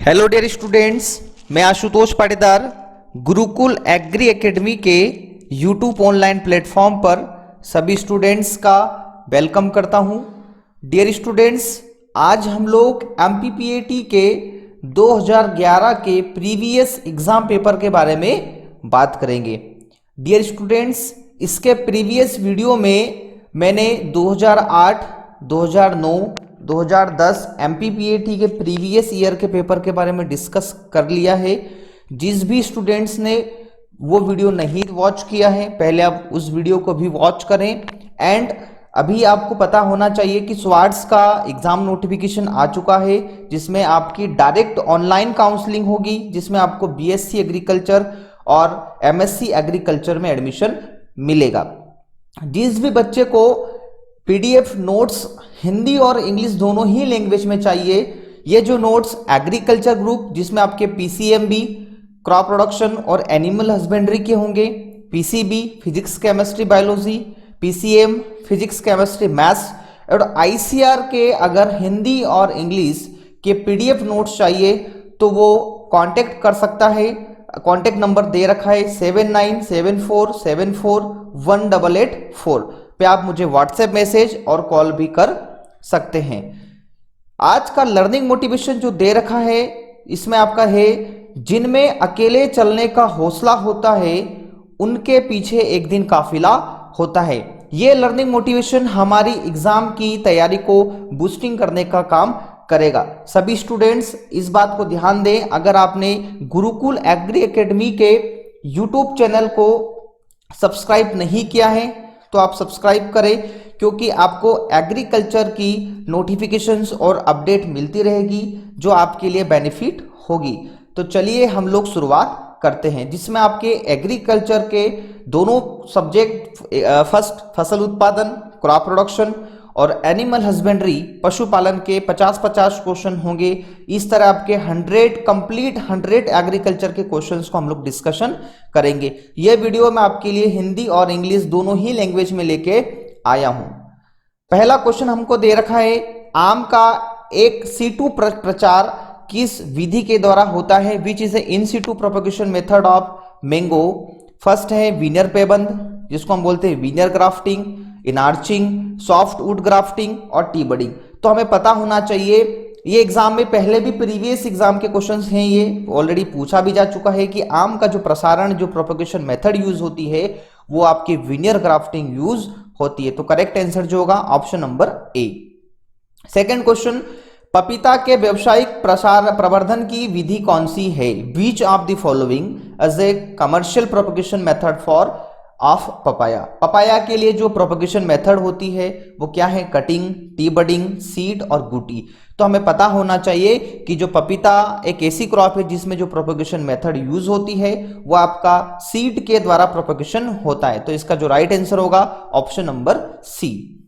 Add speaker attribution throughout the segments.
Speaker 1: Hello dear students, मैं Ashutosh Patidar Gurukul agree academy के YouTube online platform पर सभी स्टूडेंट्स का वेलकम करता हूं। डियर स्टूडेंट्स, आज हम लोग एमपीपीएटी के 2011 के प्रीवियस एग्जाम पेपर के बारे में बात करेंगे। डियर स्टूडेंट्स, इसके प्रीवियस वीडियो में मैंने 2008, 2009, 2010 एमपीपीएटी के प्रीवियस ईयर के पेपर के बारे में डिस्कस कर लिया है। जिस भी स्टूडेंट्स ने वो वीडियो नहीं वॉच किया है, पहले आप उस वीडियो को भी वॉच करें। एंड अभी आपको पता होना चाहिए कि स्वाट्स का एग्जाम नोटिफिकेशन आ चुका है, जिसमें आपकी डायरेक्ट ऑनलाइन काउंसलिंग होगी, जिसमें आपको बीएससी एग्रीकल्चर और एमएससी एग्रीकल्चर में एडमिशन मिलेगा। जिस भी बच्चे को पीडीएफ नोट्स हिंदी और इंग्लिश दोनों ही लैंग्वेज में चाहिए, ये जो नोट्स एग्रीकल्चर ग्रुप जिसमें आपके पीसीएमबी क्रॉप प्रोडक्शन और एनिमल हस्बेंड्री के होंगे, PCB physics chemistry biology, PCM physics chemistry maths, और आईसीआर के अगर हिंदी और इंग्लिश के पीडीएफ नोट्स चाहिए तो वो कांटेक्ट कर सकता है। कांटेक्ट नंबर दे रखा है 7974741884 पे आप मुझे व्हाट्सएप मैसेज और कॉल भी कर सकते हैं। आज का लर्निंग मोटिवेशन जो दे रखा है, इसमें आपका है, जिनमें अकेले चलने का हौसला होता है उनके पीछे एक दिन काफिला होता है। ये लर्निंग मोटिवेशन हमारी एग्जाम की तैयारी को बूस्टिंग करने का काम करेगा। सभी स्टूडेंट्स इस बात को ध्यान दें, अगर आपने गुरुकुल एग्री एकेडमी के यूट्यूब चैनल को सब्सक्राइब नहीं किया है तो आप सब्सक्राइब करें, क्योंकि आपको एग्रीकल्चर की नोटिफिकेशंस और अपडेट मिलती रहेगी जो आपके लिए बेनिफिट होगी। तो चलिए हम लोग शुरुआत करते हैं, जिसमें आपके एग्रीकल्चर के दोनों सब्जेक्ट, फर्स्ट फसल उत्पादन क्रॉप प्रोडक्शन और एनिमल हस्बेंड्री पशुपालन के 50-50 क्वेश्चन होंगे। इस तरह आपके 100 एग्रीकल्चर के क्वेश्चंस को हम लोग डिस्कशन करेंगे। यह वीडियो मैं आपके लिए हिंदी और इंग्लिश दोनों ही लैंग्वेज में लेके आया हूं। पहला क्वेश्चन हमको दे रखा है, आम का एक सीटू प्रचार किस विधि के द्वारा होता है? Which is in situ propagation method of mango? First है वीनर पेबंद, जिसको हम बोलते हैं veneer grafting, inarching, soft wood grafting और टी बडिंग। तो हमें पता होना चाहिए, ये एग्जाम में पहले भी प्रीवियस एग्जाम के क्वेश्चंस हैं, ये ऑलरेडी पूछा भी जा चुका है कि आम का जो प्रसारण, जो प्रोपगेशन मेथड यूज होती है वो आपकी वीनियर ग्राफ्टिंग यूज होती है। तो करेक्ट आंसर जो होगा option number A. Second question, पपीता के व्यावसायिक प्रवर्धन की विधि कौन सी है? Which of the following as a commercial propagation method for of papaya. Papaya के लिए जो प्रोपगेशन मेथड होती है वो क्या है? कटिंग, टी बडिंग, सीड और गुटी। तो हमें पता होना चाहिए कि जो पपीता एक ऐसी क्रॉप है जिसमें जो प्रोपगेशन मेथड यूज होती है वो आपका सीड के द्वारा प्रोपगेशन होता है। तो इसका जो राइट आंसर होगा option number C.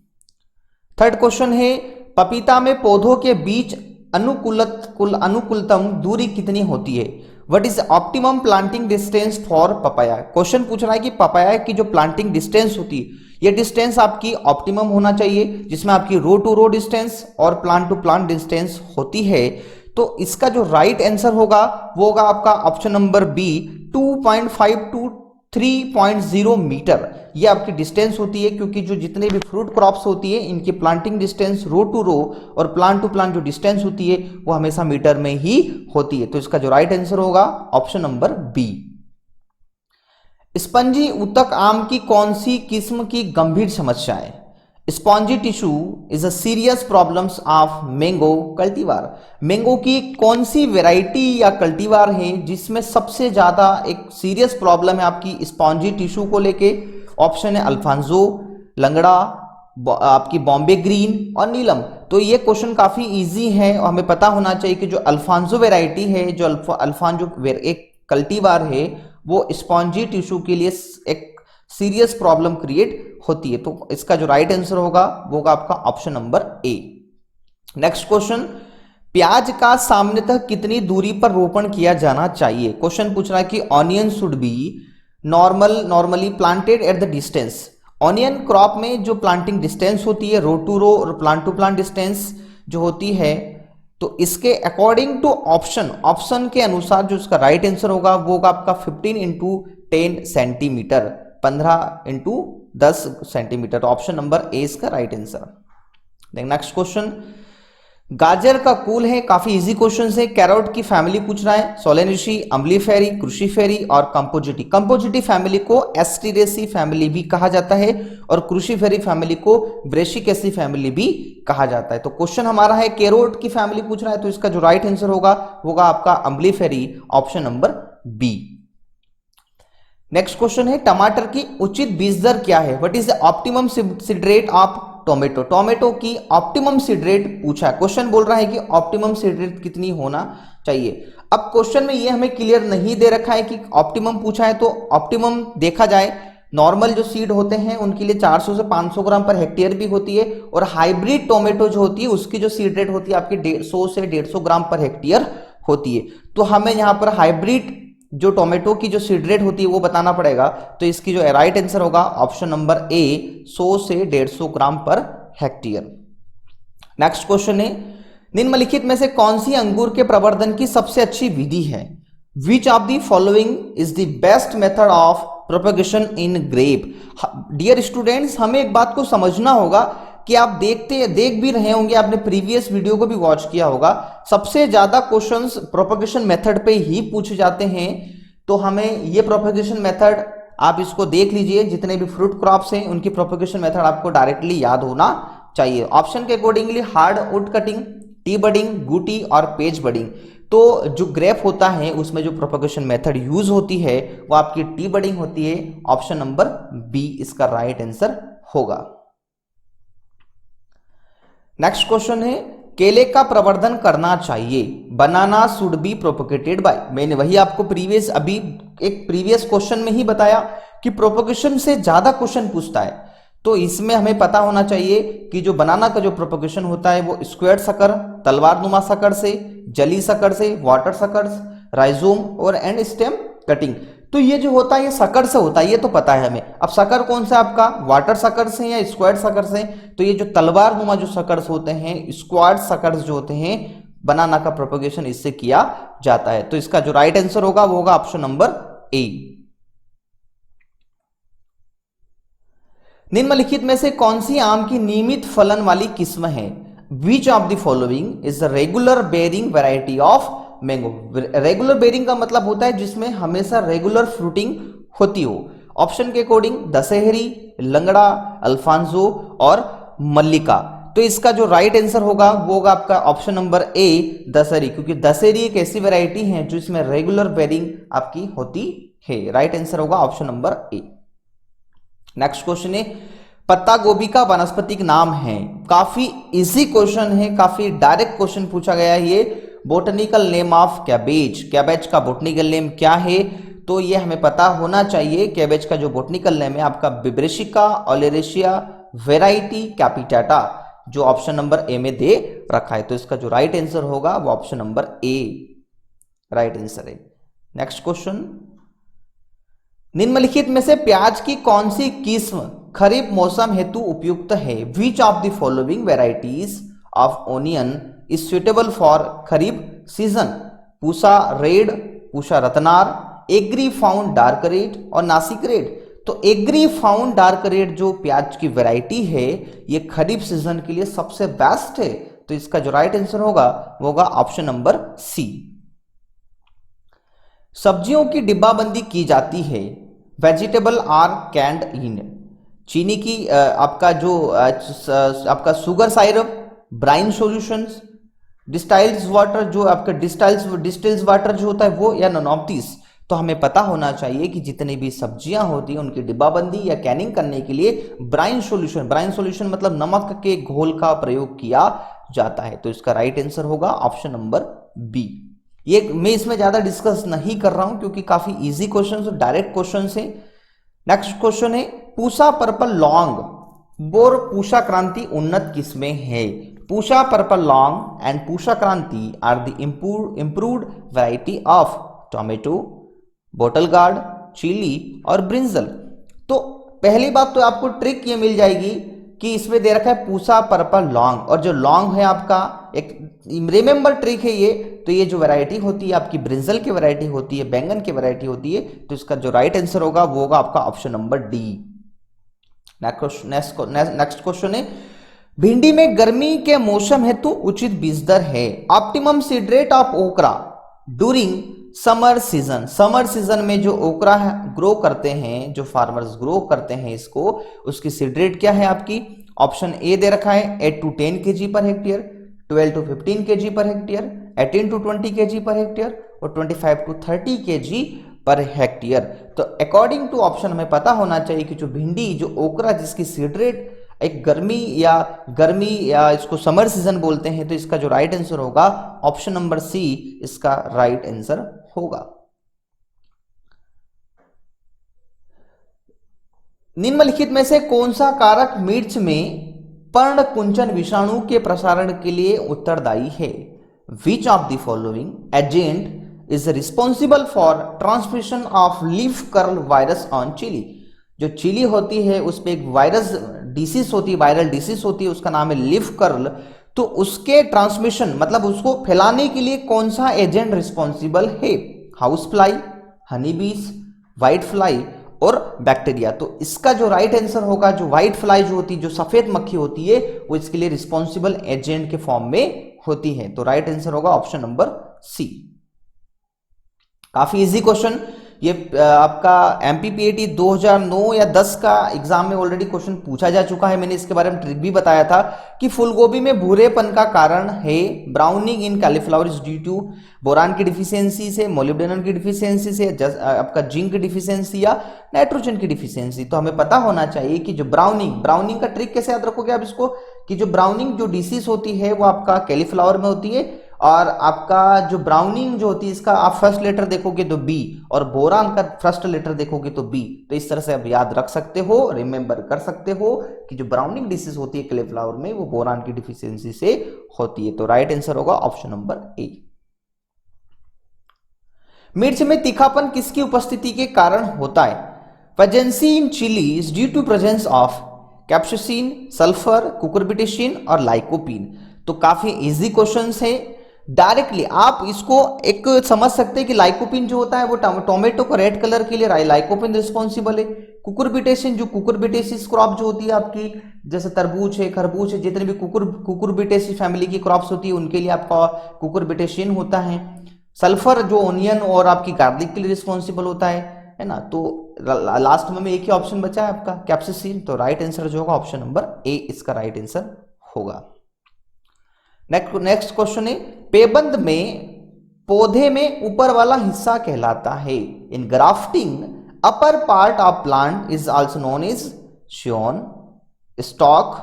Speaker 1: Third question है, पपीता में पौधों के बीच अनुकूलतम दूरी कितनी होती है? What is optimum planting distance for papaya? Question पूछ रहा है कि पपाया की जो प्लांटिंग डिस्टेंस होती है, ये डिस्टेंस आपकी ऑप्टिमम होना चाहिए, जिसमें आपकी रो टू रो डिस्टेंस और प्लांट टू प्लांट डिस्टेंस होती है। तो इसका जो राइट आंसर होगा वो होगा आपका option number B, 2.5 to 3.0 metre. ये आपकी डिस्टेंस होती है, क्योंकि जो जितने भी फ्रूट क्रॉप्स होती है इनकी प्लांटिंग डिस्टेंस रो टू रो और प्लांट टू प्लांट जो डिस्टेंस होती है वो हमेशा मीटर में ही होती है। तो इसका जो राइट आंसर होगा ऑप्शन नंबर बी। स्पंजी ऊतक आम की कौन सी किस्म की गंभीर समस्या है? Spongy tissue is a serious problems of mango cultivar. Mango की कौन सी वेराइटी या कल्टीवार है जिसमें सबसे ज्यादा एक सीरियस प्रॉब्लम है आपकी स्पॉन्जी टिश्यू को लेके? ऑप्शन है अल्फांजो, लंगड़ा, आपकी बॉम्बे ग्रीन और नीलम। तो ये क्वेश्चन काफी इजी है और हमें पता होना चाहिए कि जो अल्फांजो वेराइटी है, जो अल्फांजो एक कल्टीवार है, वो स्पॉन्जी टिश्यू के लिए एक सीरियस प्रॉब्लम क्रिएट होती है। तो इसका जो राइट आंसर होगा वो होगा आपका ऑप्शन नंबर ए। नेक्स्ट क्वेश्चन, प्याज का सामान्यतः कितनी दूरी पर रोपण किया जाना चाहिए? क्वेश्चन पूछ रहा है कि onion should be normally planted at the distance. Onion crop में जो प्लांटिंग डिस्टेंस होती है रो टू रो और प्लांट टू प्लांट डिस्टेंस जो होती है, तो तो इसके अकॉर्डिंग टू ऑप्शन के अनुसार जो इसका राइट आंसर होगा वो होगा आपका 15 इंटू 10 सेंटीमीटर, 15 इंटू 10 सेंटीमीटर। तो ऑप्शन नंबर ए इसका राइट आंसर। नेक्स्ट क्वेश्चन, गाजर का कुल है, काफी इजी क्वेश्चन है। कैरोट की फैमिली पूछ रहा है, सोलेनेसी, अम्लीफेरी, क्रूसीफेरी और कंपोजिटी। कंपोजिटी फैमिली को एस्टीरेसी फैमिली भी कहा जाता है और क्रूसीफेरी फैमिली को ब्रेशिकेसी फैमिली भी कहा जाता है। तो क्वेश्चन हमारा है कैरोट की फैमिली पूछ रहा है, तो इसका जो राइट आंसर होगा आपका अम्लीफेरी, option number B. Next question है, टमाटर की उचित बीज दर क्या है? What is the optimum seed rate of tomato? Tomato की ऑप्टिमम सीड रेट पूछा है। क्वेश्चन बोल रहा है कि ऑप्टिमम सीड रेट कितनी होना चाहिए। अब क्वेश्चन में ये हमें क्लियर नहीं दे रखा है कि ऑप्टिमम पूछा है, तो ऑप्टिमम देखा जाए नॉर्मल जो सीड होते हैं उनके लिए 400 से 500 ग्राम पर हेक्टेयर भी होती है, और हाइब्रिड टोमेटो जो होती है उसकी जो सीड रेट होती है आपकी 100 से 150 ग्राम पर हेक्टेयर होती है। तो हमें यहां पर हाइब्रिड जो टोमेटो की जो सीड रेट होती है वो बताना पड़ेगा। तो इसकी जो राइट आंसर होगा ऑप्शन नंबर ए, 100 से 150 ग्राम पर हेक्टेयर। नेक्स्ट क्वेश्चन है, निम्नलिखित में से कौन सी अंगूर के प्रवर्धन की सबसे अच्छी विधि है? Which of the following is the best method of propagation in grape? Dear students, हमें एक बात को समझना होगा कि आप देख भी रहे होंगे, आपने प्रीवियस वीडियो को भी वॉच किया होगा, सबसे ज्यादा क्वेश्चंस प्रोपेगेशन मेथड पे ही पूछे जाते हैं। तो हमें ये प्रोपेगेशन मेथड आप इसको देख लीजिए, जितने भी फ्रूट क्रॉप्स हैं उनकी प्रोपेगेशन मेथड आपको डायरेक्टली याद होना चाहिए। ऑप्शन के accordingly hard wood cutting, T budding, गुटी और पेज बडिंग। तो जो ग्रेप होता है उसमें जो प्रोपेगेशन मेथड यूज होती है वो आपकी टी बडिंग होती है, ऑप्शन नंबर बी इसका राइट आंसर होगा। नेक्स्ट क्वेश्चन है, केले का प्रवर्धन करना चाहिए, बनाना शुड बी प्रोपोगेटेड बाय। मैंने वही आपको प्रीवियस क्वेश्चन में ही बताया कि प्रोपोगेशन से ज्यादा क्वेश्चन पूछता है। तो इसमें हमें पता होना चाहिए कि जो बनाना का जो प्रोपोगेशन होता है वो स्क्वायर सकर, तलवार नुमा सकर से, जली सकर से, वाटर सकर, राइजोम और एंड स्टेम कटिंग। तो ये जो होता है ये सकर से होता है, ये तो पता है हमें। अब सकर कौन सा आपका, वाटर सकर से या स्क्वायर सकर से? तो ये जो तलवार नुमा जो सकर्स होते हैं, स्क्वायर सकर्स जो होते हैं, बनाना का प्रोपेगेशन इससे किया जाता है। तो इसका जो राइट आंसर होगा वो होगा ऑप्शन नंबर ए। निम्नलिखित में से कौन सी आम की नियमित फलन वाली किस्म है? Which of the following is the regular bearing variety of mango? Regular bearing का मतलब होता है जिसमें हमेशा रेगुलर फ्रूटिंग होती हो। ऑप्शन के अकॉर्डिंग दशहरी, लंगड़ा, अल्फांसो और मल्लिका। तो इसका जो राइट आंसर होगा वो होगा आपका ऑप्शन नंबर ए, दशहरी, क्योंकि दशहरी एक ऐसी वैरायटी है जो इसमें रेगुलर बेयरिंग आपकी होती है। राइट आंसर होगा ऑप्शन नंबर ए। नेक्स्ट क्वेश्चन है, पत्ता गोभी का वानस्पतिक नाम है? काफी इजी क्वेश्चन है, काफी डायरेक्ट क्वेश्चन पूछा गया है ये। Botanical name of cabbage, cabbage का बोटनिकल नेम क्या है? तो ये हमें पता होना चाहिए। कैबेज का जो बोटनिकल नेम है आपका बिब्रेशिका ओलेरेशिया वेराइटी कैपिटाटा, जो ऑप्शन नंबर ए में दे रखा है। तो इसका जो राइट आंसर होगा वो ऑप्शन नंबर ए राइट आंसर है। नेक्स्ट क्वेश्चन, निम्नलिखित में से प्याज की कौन सी किस्म खरीफ मौसम हेतु उपयुक्त है? Which of the following varieties of onion is suitable for kharif season? Pusa red, Pusa Ratnar, agri found dark red और नासिक रेड। तो एग्री फाउंड डार्क रेड जो प्याज की वैरायटी है ये खरीफ सीजन के लिए सबसे बेस्ट है। तो इसका जो राइट आंसर होगा वो होगा ऑप्शन नंबर सी। सब्जियों की डिब्बाबंदी की जाती है, वेजिटेबल आर कैंड इन। चीनी की आपका जो आपका sugar syrup, brine solutions, distilled water जो आपका डिस्टिल्स वाटर जो होता है वो, या नॉन ऑफ दिस। तो हमें पता होना चाहिए कि जितनी भी सब्जियां होती हैं उनकी डिब्बाबंदी या कैनिंग करने के लिए ब्राइन सॉल्यूशन मतलब नमक के घोल का प्रयोग किया जाता है। तो इसका राइट आंसर होगा ऑप्शन नंबर बी। ये मैं इसमें ज्यादा डिस्कस नहीं कर रहा हूं क्योंकि काफी इजी क्वेश्चन और डायरेक्ट क्वेश्चन है। नेक्स्ट क्वेश्चन है, पूसा पर्पल लॉन्ग बोर पूषा क्रांति उन्नत किस्में है? Pusa purple long and Pusa Kranti are the improved variety of tomato, bottle gourd, chilli और ब्रिंजल। तो पहली बात तो आपको ट्रिक ये मिल जाएगी कि इसमें दे रखा है पूसा पर्पल लॉन्ग, और जो लॉन्ग है आपका एक रिमेंबर ट्रिक है ये। तो ये जो वैरायटी होती है आपकी ब्रिंजल की वैरायटी होती है, बैंगन की वैरायटी होती है, तो इसका जो राइट आंसर होगा वो होगा आपका option number D. Next question है, भिंडी में गर्मी के मौसम हेतु उचित बीज दर है। ऑप्टिमम सीड रेट ऑफ ओकरा during summer season. Summer season में जो ओकरा ग्रो करते हैं, जो फार्मर्स ग्रो करते हैं इसको, उसकी सीड रेट क्या है आपकी? ऑप्शन ए दे रखा है 8 to 10 kg per hectare, 12 to 15 kg per hectare, 18 to 20 kg per hectare और 25 to 30 kg पर हेक्टेयर। तो अकॉर्डिंग टू ऑप्शन हमें पता होना चाहिए कि जो भिंडी, जो ओकरा जिसकी सीड रेट एक गर्मी या इसको समर सीजन बोलते हैं, तो इसका जो राइट आंसर होगा ऑप्शन नंबर सी इसका राइट आंसर होगा। निम्नलिखित में से कौन सा कारक मिर्च में पर्ण कुंचन विषाणु के प्रसारण के लिए उत्तरदायी है? Which of the following agent is responsible for transmission of leaf curl virus on chilli. जो चिली होती है उस पर एक वायरस डिसीज होती है, वायरल डिसीज होती है, उसका नाम है लीफ कर्ल। तो उसके ट्रांसमिशन मतलब उसको फैलाने के लिए कौन सा एजेंट रिस्पॉन्सिबल है? हाउस फ्लाई, हनी बीज, व्हाइट फ्लाई और बैक्टीरिया। तो इसका जो राइट आंसर होगा, जो व्हाइट फ्लाई जो होती है, जो सफेद मक्खी होती है, वो इसके लिए रिस्पॉन्सिबल एजेंट के फॉर्म में होती है। तो राइट आंसर होगा ऑप्शन नंबर सी। काफी इजी क्वेश्चन ये, आपका एमपीपीएटी 2009 या 10 का एग्जाम में ऑलरेडी क्वेश्चन पूछा जा चुका है। मैंने इसके बारे में ट्रिक भी बताया था कि फूलगोभी में भूरेपन का कारण है browning in cauliflower is due to boron की डिफिशियंसी से, मोलिब्डेनम की डिफिशियंसी से, आपका जिंक की डिफिशियंसी या नाइट्रोजन की डिफिशियंसी। तो हमें पता होना चाहिए कि जो ब्राउनिंग का ट्रिक कैसे याद रखोगे आप इसको, कि जो ब्राउनिंग जो डिसीज होती है वो आपका कैलीफ्लावर में होती है, और आपका जो ब्राउनिंग जो होती है इसका आप फर्स्ट लेटर देखोगे तो बी, और बोरान का फर्स्ट लेटर देखोगे तो बी। तो इस तरह से आप याद रख सकते हो, रिमेंबर कर सकते हो कि जो ब्राउनिंग डिसीज होती है कैलीफ्लावर में वो बोरान की डिफिशियंसी से होती है। तो राइट आंसर होगा ऑप्शन नंबर ए। मिर्च में तीखापन किसकी उपस्थिति के कारण होता है? Pungency in chilli is due to presence of capsaicin, sulphur, cucurbitacin और लाइकोपीन। तो काफी इजी क्वेश्चंस है। डायरेक्टली आप इसको एक समझ सकते हैं कि लाइकोपिन जो होता है वो टोमेटो को रेड कलर के लिए लाइकोपिन रिस्पॉन्सिबल है। कुकुरबिटेशिन, जो कुकुरबिटेसिस क्रॉप जो होती है आपकी, जैसे तरबूज है, खरबूज है, जितने भी कुकुरबिटेसी फैमिली की क्रॉप्स होती है उनके लिए आपका कुकुरबिटेशिन होता है। सल्फर जो ओनियन और आपकी गार्लिक के लिए रिस्पॉन्सिबल होता है ना। तो लास्ट में एक ही ऑप्शन बचा है आपका कैप्साइसिन। तो राइट आंसर जो होगा ऑप्शन नंबर ए इसका राइट आंसर होगा। नेक्स्ट क्वेश्चन है, पेबंद में पौधे में ऊपर वाला हिस्सा कहलाता है? In grafting upper part of plant is also known as scion, stock,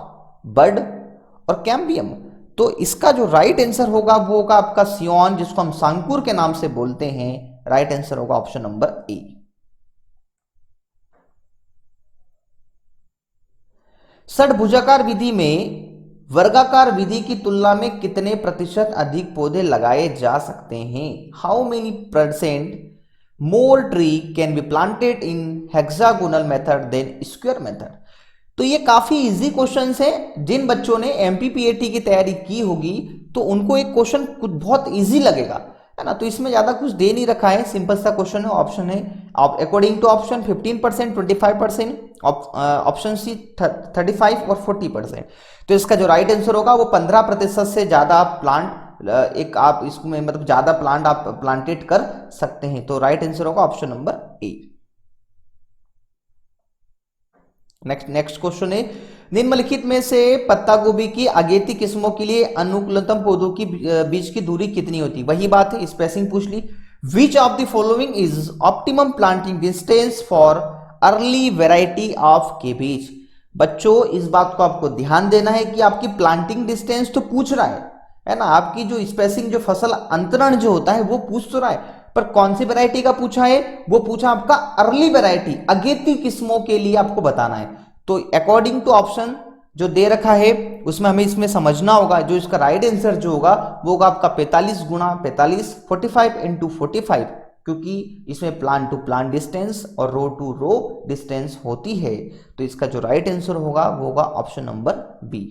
Speaker 1: bud और कैम्बियम। तो इसका जो राइट आंसर होगा वो होगा आपका सियोन, जिसको हम सांकुर के नाम से बोलते हैं। राइट आंसर होगा ऑप्शन नंबर ए। षडभुजाकार विधि में वर्गाकार विधि की तुलना में कितने प्रतिशत अधिक पौधे लगाए जा सकते हैं? How many percent more tree can be planted in hexagonal method than square method? तो ये काफी इजी क्वेश्चंस है। जिन बच्चों ने एमपीपीएटी की तैयारी की होगी तो उनको एक क्वेश्चन कुछ बहुत इजी लगेगा, है ना। तो इसमें ज्यादा कुछ दे नहीं रखा है, सिंपल सा क्वेश्चन है। ऑप्शन है according to option 15%, 25%, option C 35 और 40%। तो इसका जो राइट आंसर होगा वो 15% से ज्यादा आप प्लांट आप इसमें मतलब ज्यादा प्लांट आप प्लांटेड कर सकते हैं। तो राइट आंसर होगा ऑप्शन नंबर ए। नेक्स्ट क्वेश्चन है, निम्नलिखित में से पत्ता गोभी की अगेती किस्मों के लिए अनुकूलतम पौधों की बीच की दूरी कितनी होती है? वही बात है, स्पेसिंग पूछ ली। Which of the following is optimum planting distance for early variety of cabbage? बच्चों इस बात को आपको ध्यान देना है कि आपकी प्लांटिंग डिस्टेंस तो पूछ रहा है ना, आपकी जो स्पेसिंग जो फसल अंतरण जो होता है वो पूछ तो रहा है, पर कौन सी वैरायटी का पूछा है? वो पूछा आपका अर्ली वैरायटी, अगेती किस्मों के लिए आपको बताना है। तो अकॉर्डिंग टू ऑप्शन जो दे रखा है उसमें हमें इसमें समझना होगा, जो इसका राइट आंसर जो होगा वो होगा आपका 45 गुणा 45, 45 इंटू 45, क्योंकि इसमें प्लांट टू प्लांट डिस्टेंस और रो टू रो डिस्टेंस होती है। तो इसका जो राइट आंसर होगा वो होगा option number B.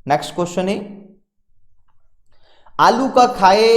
Speaker 1: Next question है, आलू का खाए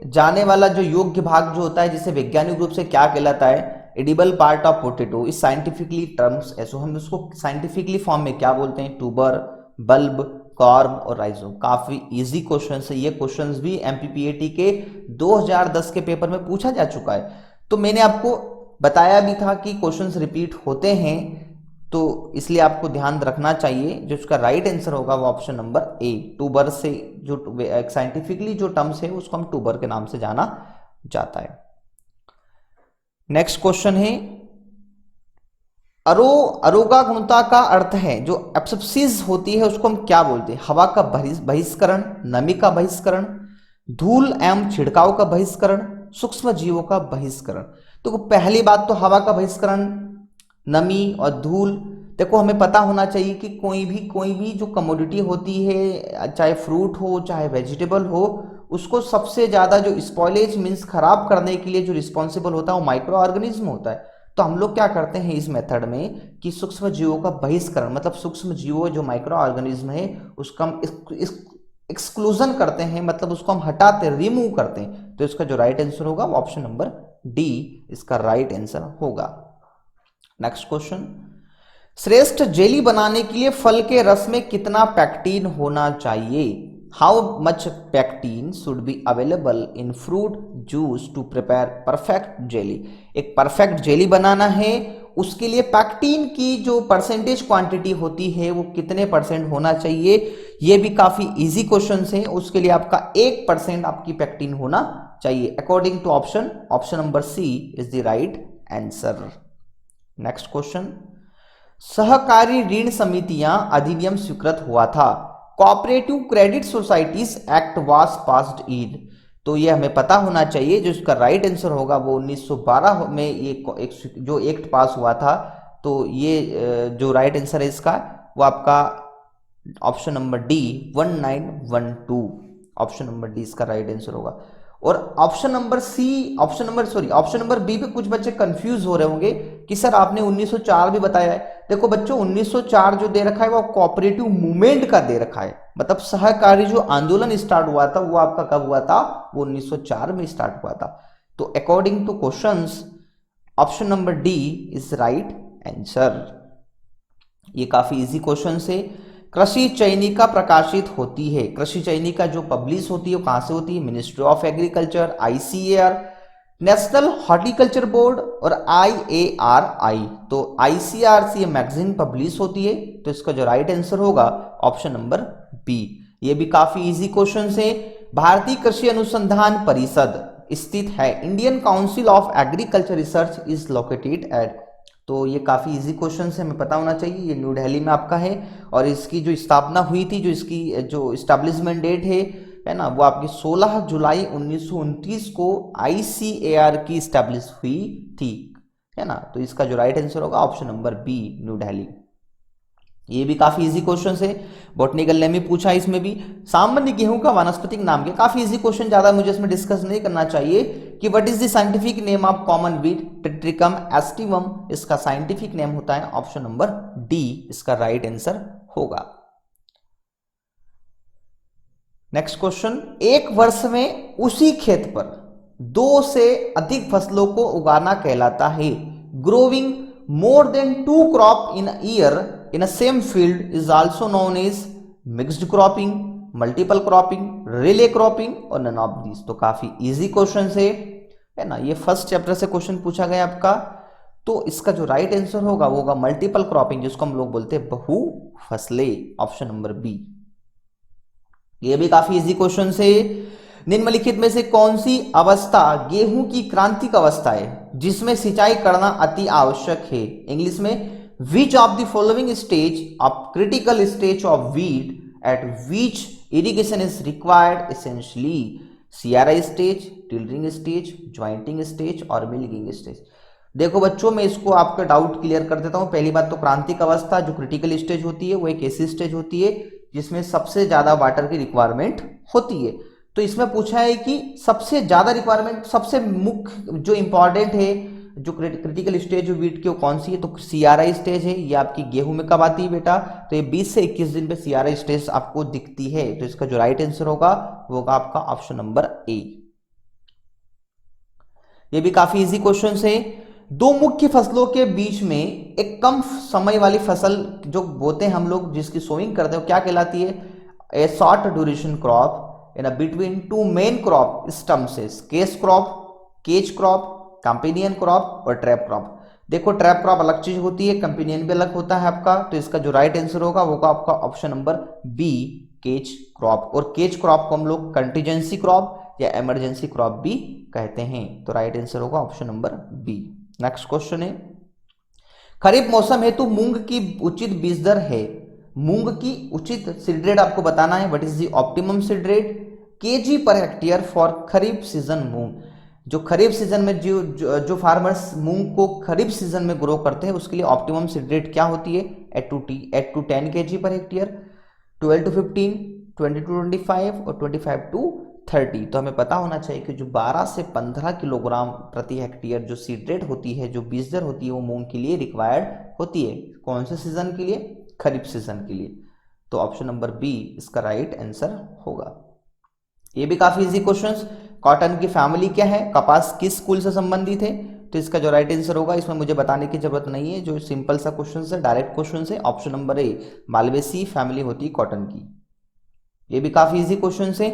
Speaker 1: जाने वाला जो योग्य भाग जो होता है, जिसे वैज्ञानिक रूप से क्या कहलाता है, एडिबल पार्ट ऑफ पोटैटो इस साइंटिफिकली टर्म्स ऐसो, हम उसको साइंटिफिकली फॉर्म में क्या बोलते हैं, ट्यूबर, बल्ब, कॉर्म और राइजोम। काफी इजी क्वेश्चन है ये, क्वेश्चंस भी एमपीपीएटी के 2010 के पेपर में पूछा जा चुका है। तो मैंने आपको बताया भी था कि क्वेश्चंस रिपीट होते हैं, तो इसलिए आपको ध्यान रखना चाहिए। जो इसका राइट आंसर होगा वो ऑप्शन नंबर ए, ट्यूबर से जो साइंटिफिकली जो टर्म्स है उसको हम ट्यूबर के नाम से जाना जाता है। नेक्स्ट क्वेश्चन है, अरोगाग्नुता का अर्थ है, जो एब्सेप्सिस होती है उसको हम क्या बोलते हैं, हवा का बहिष्करण, नमी का बहिष्करण, धूल एवं छिड़काव का बहिष्करण, सूक्ष्म जीवों का बहिष्करण। तो पहली बात तो हवा का बहिष्करण, नमी और धूल। देखो हमें पता होना चाहिए कि कोई भी जो कमोडिटी होती है, चाहे फ्रूट हो चाहे वेजिटेबल हो, उसको सबसे ज्यादा जो स्पॉइलेज मीन्स खराब करने के लिए जो रिस्पॉन्सिबल होता है वो माइक्रो ऑर्गेनिज्म होता है। तो हम लोग क्या करते हैं इस मेथड में कि सूक्ष्म जीवों का बहिष्करण, मतलब सूक्ष्म जीवों जो माइक्रो ऑर्गेनिज्म है उसका हम एक्सक्लूजन करते हैं, मतलब उसको हम हटाते हैं, रिमूव करते हैं। तो इसका जो राइट आंसर होगा वो ऑप्शन नंबर डी इसका राइट आंसर होगा। नेक्स्ट क्वेश्चन, श्रेष्ठ जेली बनाने के लिए फल के रस में कितना पैक्टीन होना चाहिए, how much pectin should be available in fruit juice to prepare perfect jelly. एक परफेक्ट जेली बनाना है, उसके लिए पैक्टीन की जो परसेंटेज क्वांटिटी होती है वो कितने परसेंट होना चाहिए। ये भी काफी इजी क्वेश्चन है, उसके लिए आपका 1% आपकी पैक्टीन होना चाहिए according to option number C is the right answer. Next question, सहकारी ऋण समितियां अधिनियम स्वीकृत हुआ था, cooperative credit societies act was passed in. तो ये हमें पता होना चाहिए, जो इसका राइट आंसर होगा वो 1912 में ये जो एक्ट पास हुआ था। तो ये जो राइट आंसर है इसका वो आपका option number D 1912, option number D इसका राइट आंसर होगा। और ऑप्शन नंबर बी पे कुछ बच्चे कंफ्यूज हो रहे होंगे कि सर आपने 1904 भी बताया है। देखो बच्चों 1904 जो दे रखा है वो कोऑपरेटिव मूवमेंट का दे रखा है, मतलब सहकारी जो आंदोलन स्टार्ट हुआ था वो आपका कब हुआ था, वो 1904 में स्टार्ट हुआ था। तो according to questions option number D is right answer. ये काफी इजी क्वेश्चन है। कृषि चयनिका प्रकाशित होती है, कृषि चयनिका जो पब्लिश होती है वो कहां से होती है, ministry of agriculture, ICAR, national horticulture board और आईएआरआई। तो आईसीआर से ये मैगजीन पब्लिश होती है, तो इसका जो राइट आंसर होगा ऑप्शन नंबर बी। ये भी काफी इजी क्वेश्चन है। भारतीय कृषि अनुसंधान परिषद स्थित है, Indian council of agriculture research is located at. तो ये काफी इजी क्वेश्चन है, हमें पता होना चाहिए। ये न्यू दिल्ली में आपका है, और इसकी जो स्थापना हुई थी, जो इसकी जो इस्टेब्लिशमेंट डेट है ना, वो आपकी 16 जुलाई 1929 को आईसीएआर की इस्टेब्लिश हुई थी, है ना। तो इसका जो राइट आंसर होगा option number B New Delhi. ये भी काफी इजी क्वेश्चन है, बॉटनिकल ने भी पूछा इसमें भी। सामान्य गेहूं का वानस्पतिक नाम क्या, काफी इजी क्वेश्चन, ज्यादा मुझे इसमें डिस्कस नहीं करना चाहिए कि what is the scientific name of common wheat triticum aestivum. इसका साइंटिफिक नेम होता है ऑप्शन नंबर डी, इसका राइट आंसर होगा। नेक्स्ट क्वेश्चन, एक वर्ष में उसी खेत पर 2 से अधिक फसलों को उगाना कहलाता है। Growing more than 2 crop in a year in a same field is also known as mixed cropping, multiple cropping, relay cropping और none of these। तो काफी इजी क्वेश्चन है ना, ये फर्स्ट चैप्टर से क्वेश्चन पूछा गया आपका। तो इसका जो राइट आंसर होगा वो होगा मल्टीपल क्रॉपिंग, जिसको हम लोग बोलते हैं बहु फसलें, ऑप्शन नंबर बी। ये भी काफी इजी क्वेश्चन है। निम्नलिखित में से कौन सी अवस्था गेहूं की क्रांतिक अवस्था है जिसमें सिंचाई करना अति आवश्यक है। इंग्लिश में which of the following stage of critical stage of wheat at which irrigation is required essentially, CRI stage, tillering stage, jointing stage और मिल्किंग स्टेज। देखो बच्चों मैं इसको आपका डाउट क्लियर कर देता हूं। पहली बात तो क्रांतिक अवस्था जो क्रिटिकल स्टेज होती है वो एक ऐसी स्टेज होती है जिसमें सबसे ज्यादा वाटर की रिक्वायरमेंट होती है। तो इसमें पूछा है कि सबसे ज्यादा रिक्वायरमेंट, सबसे मुख्य जो इंपॉर्टेंट है, जो क्रिटिकल स्टेज वीट की वो कौन सी है, तो CRI स्टेज है। ये आपकी गेहूं में कब आती है बेटा, तो ये 20 से 21 दिन पे CRI स्टेज आपको दिखती है। तो इसका जो राइट आंसर होगा वो होगा आपका ऑप्शन नंबर ए। ये भी काफी इजी क्वेश्चन है। दो मुख्य फसलों के बीच में एक कम समय वाली फसल जो बोते हैं हम लोग, जिसकी सोइंग करते हैं, वो क्या कहलाती है, a short duration crop in between two main crop stumps, catch crop, catch crop, companion crop और ट्रैप क्रॉप। देखो ट्रैप क्रॉप अलग चीज होती है, कंपेनियन भी अलग होता है आपका। तो इसका जो राइट आंसर होगा वो होगा आपका option number B, catch crop. और केज क्रॉप को हम लोग कंटीजेंसी क्रॉप या इमरजेंसी क्रॉप भी कहते हैं। तो राइट आंसर होगा option number B. Next question है, खरीफ मौसम हेतु मूंग की उचित बीज दर है। मूंग की उचित सीड रेट आपको बताना है, what is the optimum seed rate KG per hectare for kharif season मूंग। जो खरीफ सीजन में जो फार्मर्स मूंग को खरीफ सीजन में ग्रो करते हैं उसके लिए ऑप्टिमम सीड रेट क्या होती है, 8 to 10 kg per hectare, 12 to 15, 20 to 25 और 25 to 30। तो हमें पता होना चाहिए कि जो 12 से 15 किलोग्राम प्रति हेक्टेयर जो सीड रेट होती है, जो बीज दर होती है, वो मूंग के लिए रिक्वायर्ड होती है। कौन से सीजन के लिए, खरीफ सीजन के लिए। तो ऑप्शन नंबर बी इसका राइट आंसर होगा। ये भी काफी इजी क्वेश्चंस। कॉटन की फैमिली क्या है, कपास किस कुल से संबंधित है, तो इसका जो राइट आंसर होगा, इसमें मुझे बताने की जरूरत नहीं है, जो सिंपल सा क्वेश्चन है, डायरेक्ट क्वेश्चन है, ऑप्शन नंबर ए मालवेसी फैमिली होती है कॉटन की। ये भी काफी इजी क्वेश्चन है।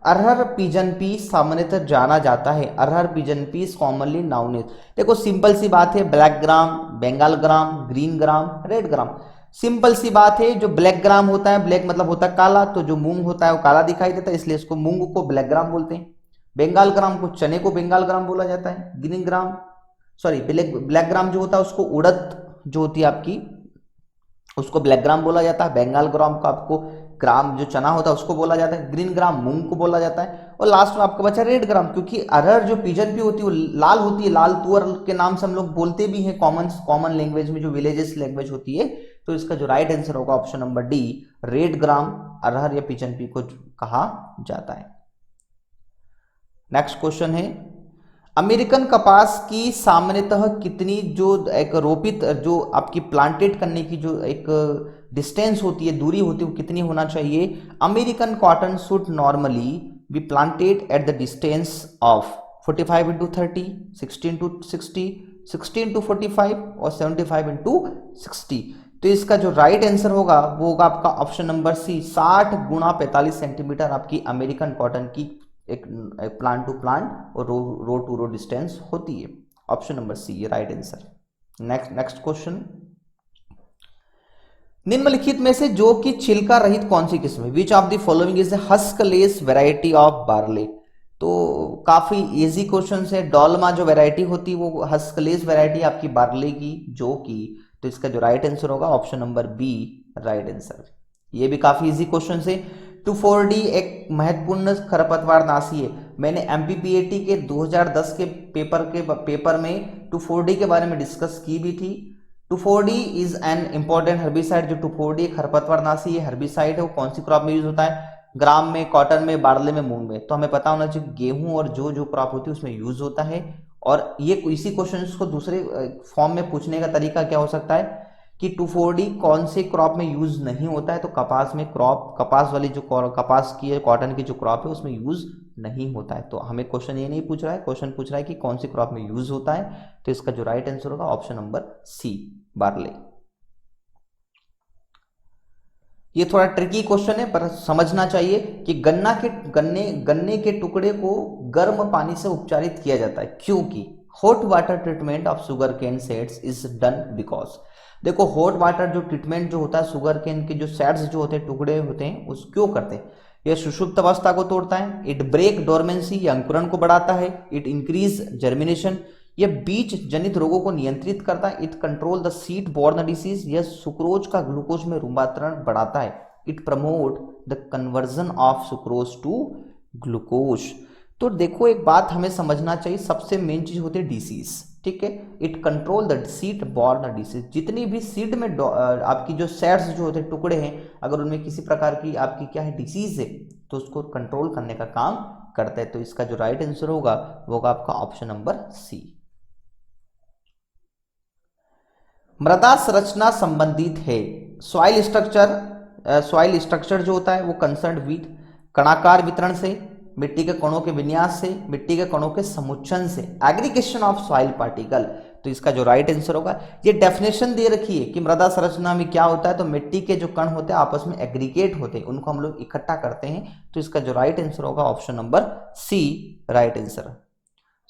Speaker 1: अरहर पिजन पीस सामान्यतः जाना जाता है, arhar pigeon peas commonly known is. देखो सिंपल सी बात है, black gram, Bengal gram, green gram, red gram. Simple सी बात है, जो ब्लैक ग्राम होता है, ब्लैक मतलब होता है काला, तो जो मूंग होता है वो काला दिखाई देता है, इसलिए इसको मूंग को ब्लैक ग्राम बोलते हैं। बंगाल ग्राम को चने को बंगाल ग्राम बोला जाता है। Green gram sorry black gram जो होता है उसको उड़द जो होती है आपकी, उसको ब्लैक ग्राम बोला जाता है। बंगाल ग्राम को आपको ग्राम जो चना होता है उसको बोला जाता है। ग्रीन ग्राम मूंग को बोला जाता है। और लास्ट में आपका बचा रेड ग्राम, क्योंकि अरहर जो पिजन भी होती है वो लाल होती है, लाल तुअर के नाम से हम लोग बोलते भी हैं कॉमन लैंग्वेज में, जो विलेजेस लैंग्वेज होती है। तो इसका जो राइट आंसर होगा option number D, red gram arhar या पिजन पी को कहा जाता है। नेक्स्ट क्वेश्चन है, अमेरिकन कपास की सामान्यतः कितनी जो एक रोपित जो आपकी प्लांटेड करने की जो एक डिस्टेंस होती है, दूरी होती है, वो कितनी होना चाहिए। American cotton should normally B planted at the distance of 45 into 30, 16 to 60, 16 to 45 और 75 into 60। तो इसका जो राइट आंसर होगा वो होगा आपका ऑप्शन नंबर सी, 60 गुणा 45 सेंटीमीटर आपकी अमेरिकन कॉटन की एक प्लांट टू प्लांट और रो टू रो डिस्टेंस होती है। ऑप्शन नंबर सी ये राइट आंसर। नेक्स्ट क्वेश्चन, निम्नलिखित में से जो कि छिलका रहित कौन सी किस्म है, which of the following is huskless variety of barley. तो काफी इजी क्वेश्चन है। डोलमा जो वैरायटी होती है वो हस्कलेस वैरायटी आपकी बार्ले की, जो की। तो इसका जो राइट आंसर होगा option number B right answer. ये भी काफी इजी क्वेश्चन है। 2,4-D एक महत्वपूर्ण खरपतवार नाशी है। मैंने एमपीपीएटी के 2010 के पेपर में 2,4-D के बारे में डिस्कस की भी थी। 2,4-D is an important herbicide. जो 2,4-D एक खरपतवार नाशी है, हर्बिसाइड है, वो कौन सी क्रॉप में यूज होता है, ग्राम में, कॉटन में, बार्ले में, मूंग में। तो हमें पता होना चाहिए गेहूं और जो क्रॉप होती है उसमें यूज होता है। और ये इसी क्वेश्चन को दूसरे फॉर्म में पूछने का तरीका क्या हो सकता है कि 2,4-D कौन से क्रॉप में यूज नहीं होता है, तो कपास में कपास वाली जो कपास की कॉटन की जो क्रॉप है उसमें यूज नहीं होता है। तो हमें क्वेश्चन ये नहीं पूछ रहा है, क्वेश्चन पूछ रहा है कि कौन सी क्रॉप में यूज होता है। तो इसका जो राइट आंसर होगा ऑप्शन नंबर सी बार्ले। ये थोड़ा ट्रिकी क्वेश्चन है पर समझना चाहिए कि गन्ने के टुकड़े को गर्म पानी से उपचारित किया जाता है, क्योंकि hot water treatment of sugar cane setts is done because. देखो हॉट वाटर जो ट्रीटमेंट जो होता है शुगर केन के जो सेड्स जो होते हैं, टुकड़े होते हैं, उस क्यों करते हैं। यह सुषुप्त अवस्था को तोड़ता है, इट ब्रेक डोरमेंसी, या अंकुरण को बढ़ाता है, इट इंक्रीज जर्मिनेशन, यह बीज जनित रोगों को नियंत्रित करता है, it control the seed borne disease, यह सुक्रोज का ग्लूकोज में रूपांतरण बढ़ाता है, it promote the conversion of sucrose to glucose. तो देखो एक बात हमें समझना चाहिए, सबसे मेन चीज होती है डिसीज, ठीक है। It control the seed borne disease. जितनी भी सीड में आपकी जो सेड्स जो होते हैं, टुकड़े हैं, अगर उनमें किसी प्रकार की आपकी क्या है डिसीज है, तो उसको कंट्रोल करने का काम करता है। तो इसका जो राइट आंसर होगा वो होगा आपका ऑप्शन नंबर सी। मृदा संरचना संबंधित है। सॉइल स्ट्रक्चर जो होता है वो कंसर्न विद कणाकार वितरण से, मिट्टी के कणों के विन्यास से, मिट्टी के कणों के समुच्चन से, एग्रीगेशन ऑफ सॉइल पार्टिकल। तो इसका जो राइट आंसर होगा, ये डेफिनेशन दे रखी है कि मृदा संरचना में क्या होता है, तो मिट्टी के जो कण होते हैं आपस में एग्रीगेट होते हैं, उनको हम लोग इकट्ठा करते हैं। तो इसका जो राइट आंसर होगा option number C right answer.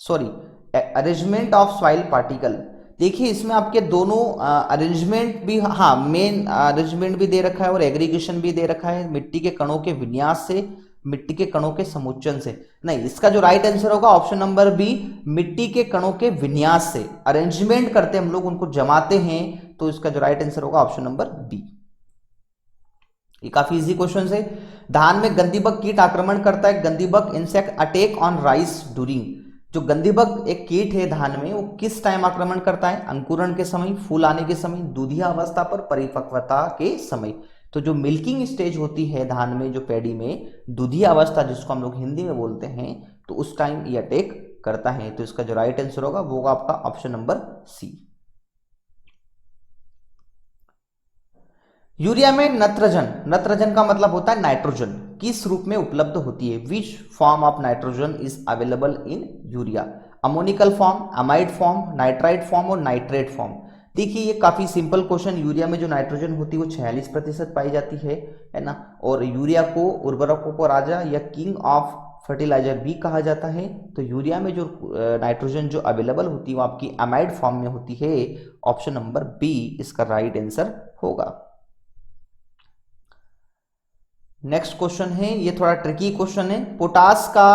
Speaker 1: Sorry, arrangement of soil particle. देखिए इसमें आपके दोनों अरेंजमेंट भी, हाँ मेन अरेंजमेंट भी दे रखा है और एग्रीगेशन भी दे रखा है, मिट्टी के कणों के विन्यास से, मिट्टी के कणों के समुच्चन से। नहीं, इसका जो राइट आंसर होगा ऑप्शन नंबर बी, मिट्टी के कणों के विन्यास से। अरेंजमेंट करते हम लोग उनको जमाते हैं, तो इसका जो राइट आंसर होगा ऑप्शन नंबर बी। ये काफी इजी क्वेश्चन है। धान में गंदीबग कीट आक्रमण करता है। Gundhi bug insect attack on rice during. जो गंदीबग एक कीट है धान में, वो किस टाइम आक्रमण करता है? अंकुरण के समय, फूल आने के समय, दूधिया अवस्था पर, परिपक्वता के समय। तो जो मिल्किंग स्टेज होती है धान में, जो पैडी में दूधिया अवस्था जिसको हम लोग हिंदी में बोलते हैं, तो उस टाइम ये अटैक करता है। तो इसका जो राइट आंसर होगा वो होगा आपका ऑप्शन नंबर सी। यूरिया में नत्रजन, नत्रजन का मतलब होता है नाइट्रोजन, किस रूप में उपलब्ध होती है? Which form of nitrogen is available in urea? Ammoniacal form, amide form, nitrite form और नाइट्रेट फॉर्म। देखिए ये काफी सिंपल क्वेश्चन। यूरिया में जो नाइट्रोजन होती है वो 46% पाई जाती है ना। और यूरिया को उर्वरकों को राजा या किंग ऑफ फर्टिलाइजर भी कहा जाता है। तो यूरिया में जो नाइट्रोजन जो अवेलेबल होती है वो आपकी अमाइड फॉर्म में होती है। ऑप्शन नंबर बी इसका राइट आंसर होगा। नेक्स्ट क्वेश्चन है, ये थोड़ा ट्रिकी क्वेश्चन है। पोटास का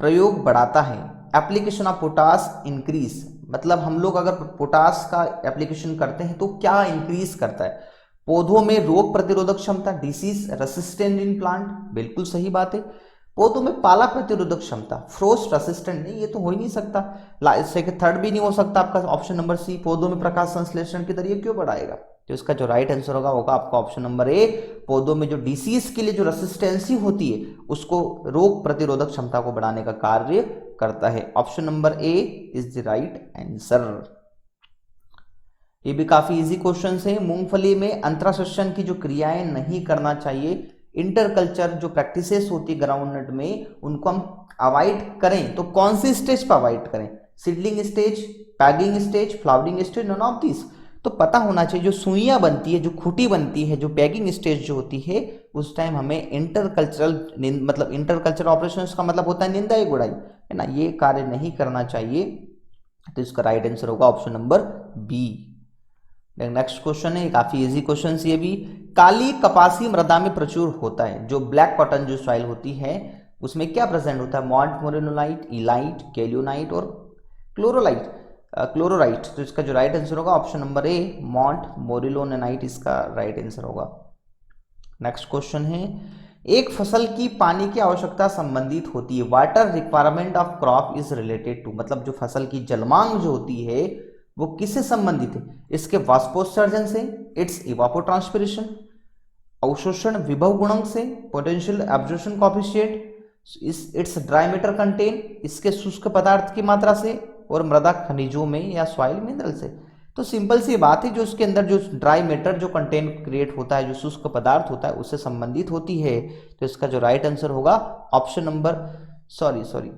Speaker 1: प्रयोग बढ़ाता है। एप्लीकेशन ऑफ पोटास इंक्रीज, मतलब हम लोग अगर पोटास का एप्लीकेशन करते हैं तो क्या इंक्रीज करता है? पौधों में रोग प्रतिरोधक क्षमता, डिसीज रेसिस्टेंट इन प्लांट, बिल्कुल सही बात है। पौधों में पाला प्रतिरोधक क्षमता, फ्रोस्ट रेसिस्टेंट, नहीं ये तो हो ही नहीं सकता। थर्ड भी नहीं हो सकता आपका ऑप्शन नंबर सी, पौधों में प्रकाश संश्लेषण के जरिए क्यों बढ़ाएगा? तो इसका जो राइट आंसर होगा आपका ऑप्शन नंबर ए, पौधों में जो डिसीज के लिए जो रेसिस्टेंसी होती है उसको रोग प्रतिरोधक क्षमता को बढ़ाने का कार्य करता है। Option number A is the right answer. ये भी काफी इजी क्वेश्चन है। मूंगफली में अंतराशोषण की जो क्रियाएं नहीं करना चाहिए, इंटरकल्चर जो प्रैक्टिसेस होती है ग्राउंडनट में, उनको हम अवॉइड करें तो कौन सी स्टेज पर अवॉइड करें? Seedling stage, paging stage, flowering stage, none of this. तो पता होना चाहिए जो सुइयां बनती है, जो खूटी बनती है, जो पैगिंग स्टेज जो होती है, उस टाइम हमें इंटरकल्चरल मतलब इंटरकल्चरल ऑपरेशंस का मतलब होता है निंदाई गुड़ाई, है ना, ये कार्य नहीं करना चाहिए। तो इसका राइट आंसर होगा option number B. Next question है, काफी इजी क्वेश्चन ये भी। काली कपासी मृदा में प्रचुर होता है। जो ब्लैक कॉटन जो सॉइल होती है उसमें क्या प्रेजेंट होता है? मॉन्ट मोरिनोलाइट, इलाइट, कैल्यूनाइट और क्लोरोलाइट, क्लोरोराइट। तो इसका जो राइट आंसर होगा ऑप्शन नंबर ए, मॉन्ट मोरिलोनेनाइट इसका राइट आंसर होगा। नेक्स्ट क्वेश्चन है, एक फसल की पानी की आवश्यकता संबंधित होती है। Water requirement of crop is related to, मतलब जो फसल की जलमांग जो होती है वो किससे संबंधित है? इसके वाष्पोत्सर्जन से, इट्स इवापोट्रांसपिरेशन, अवशोषण विभव गुणांक से, potential absorption coefficient, it's dry matter contain, इसके शुष्क पदार्थ की मात्रा से, और मृदा खनिजों में या सॉइल मिनरल से। तो सिंपल सी बात है, जो उसके अंदर जो ड्राई मैटर जो कंटेंट क्रिएट होता है, जो शुष्क पदार्थ होता है, उससे संबंधित होती है। तो इसका जो राइट आंसर होगा ऑप्शन नंबर सॉरी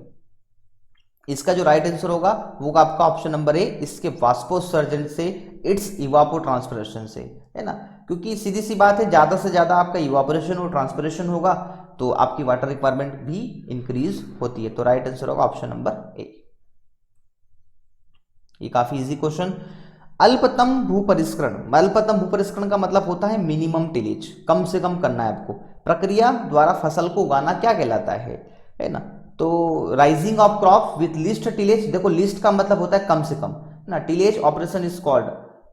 Speaker 1: इसका जो राइट आंसर होगा वो आपका ऑप्शन नंबर ए, इसके वाष्पोत्सर्जन से, इट्स इवापोट्रांसपिरेशन से, है ना। क्योंकि सीधी सी बात है, ज्यादा से ज्यादा आपका इवापोरेशन और ट्रांसपिरेशन होगा तो आपकी वाटर रिक्वायरमेंट भी इंक्रीज होती है। तो राइट आंसर होगा ऑप्शन नंबर ए। ये काफी इजी क्वेश्चन। अल्पतम भूपरिष्करण, अल्पतम भूपरिष्करण का मतलब होता है मिनिमम टिलेज, कम से कम करना है आपको। प्रक्रिया द्वारा फसल को उगाना क्या कहलाता है ना। तो raising of crop with least tillage, देखो लिस्ट का मतलब होता है कम से कम ना। Tillage operation is called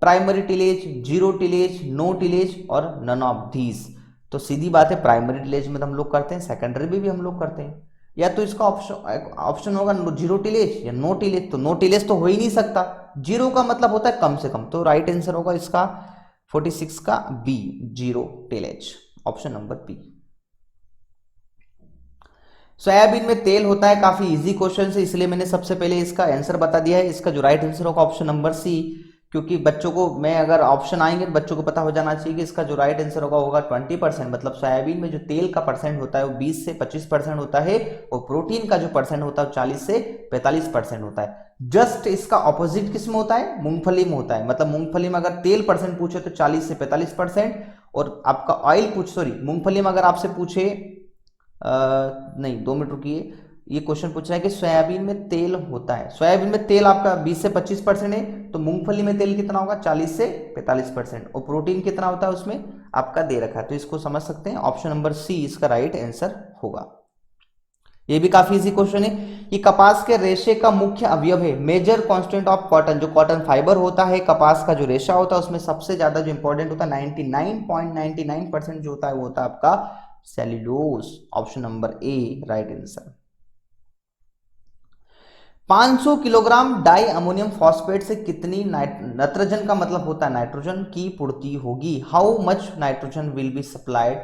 Speaker 1: primary tillage, zero tillage, no tillage और नन ऑफ दीज। तो सीधी बात है, प्राइमरी टिलेज में तो हम लोग करते हैं, सेकेंडरी में भी हम लोग करते हैं। या तो इसका ऑप्शन होगा जीरो टिलेज या नो टिलेज। तो नो टिलेज तो हो ही नहीं सकता, जीरो का मतलब होता है कम से कम। तो राइट आंसर होगा इसका 46 का B, zero tillage, option number B. Soybean में तेल होता है, काफी इजी क्वेश्चन है इसलिए मैंने सबसे पहले इसका आंसर बता दिया है। इसका जो राइट आंसर होगा ऑप्शन नंबर सी, क्योंकि बच्चों को, मैं अगर ऑप्शन आएंगे तो बच्चों को पता हो जाना चाहिए कि इसका जो राइट आंसर होगा 20%, मतलब सोयाबीन में जो तेल का परसेंट होता है वो 20 से 25% होता है, और प्रोटीन का जो परसेंट होता है वो 40 से 45% होता है। जस्ट इसका ऑपोजिट किस में होता है, मूंगफली में होता है। मतलब मूंगफली में अगर तेल परसेंट पूछे तो 40 से 45%, और आपका ऑयल मूंगफली में अगर आपसे पूछे नहीं 2 मिनट रुकिए, ये क्वेश्चन पूछ रहा है कि सोयाबीन में तेल होता है, सोयाबीन में तेल आपका 20 से 25% है, तो मूंगफली में तेल कितना होगा 40 से 45%, और प्रोटीन कितना होता है उसमें आपका दे रखा है। तो इसको समझ सकते हैं, ऑप्शन नंबर सी इसका राइट आंसर होगा। ये भी काफी इजी क्वेश्चन है कि कपास के रेशे का मुख्य अवयव है मेजर कांस्टेंट ऑफ कॉटन। जो कॉटन फाइबर होता है, कपास का जो रेशा होता है, उसमें सबसे ज्यादा जो इंपॉर्टेंट होता है 99.99% जो होता है वो होता है आपका सेल्यूलोज। ऑप्शन नंबर ए right answer. 500 kilogram di ammonium phosphate से कितनी नाइट्रोजन का मतलब होता है नाइट्रोजन की पूर्ति होगी। How much nitrogen will be supplied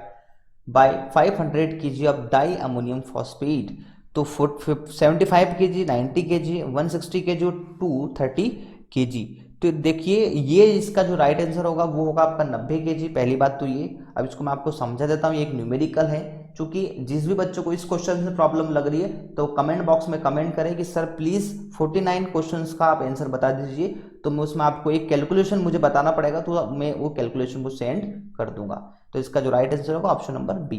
Speaker 1: by 500 kg of di ammonium phosphate. तो 75 kg, 90 kg, 160 kg, 230 kg। तो देखिए ये इसका जो राइट आंसर होगा वो होगा आपका 90 kg। पहली बात तो ये, अब इसको मैं आपको समझा देता हूँ, ये एक न्यूमेरिकल है। चूंकि जिस भी बच्चों को इस क्वेश्चन में प्रॉब्लम लग रही है तो कमेंट बॉक्स में कमेंट करें कि सर प्लीज 49 क्वेश्चंस का आप आंसर बता दीजिए, तो मैं उसमें आपको एक कैलकुलेशन मुझे बताना पड़ेगा, तो मैं वो कैलकुलेशन को सेंड कर दूंगा। तो इसका जो राइट आंसर होगा option number B.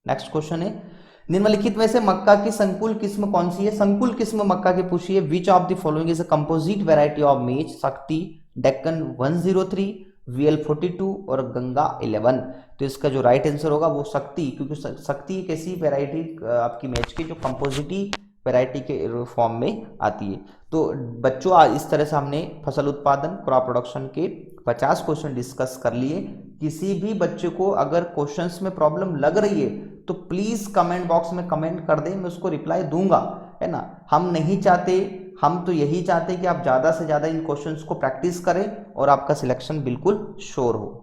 Speaker 1: Next question है, निम्नलिखित में से मक्का की संकुल किस्म कौन सी है। संकुल किस्म मक्का की पूछी है। Which of the following is a composite variety of मेज। शक्ति, डेक्कन 103, VL42 और गंगा 11। तो इसका जो राइट आंसर होगा वो शक्ति, क्योंकि शक्ति एक ऐसी वैरायटी आपकी मेज की जो कंपोजिटी वैरायटी के फॉर्म में आती है। तो बच्चों इस तरह से हमने फसल उत्पादन क्रॉप प्रोडक्शन के 50 क्वेश्चन डिस्कस कर लिए। किसी भी बच्चे को अगर क्वेश्चंस में प्रॉब्लम लग रही है तो प्लीज कमेंट बॉक्स में कमेंट कर दें, मैं उसको रिप्लाई दूंगा, है ना। हम नहीं चाहते, हम तो यही चाहते हैं कि आप ज्यादा से ज्यादा इन क्वेश्चंस को प्रैक्टिस करें और आपका सिलेक्शन बिल्कुल श्योर हो।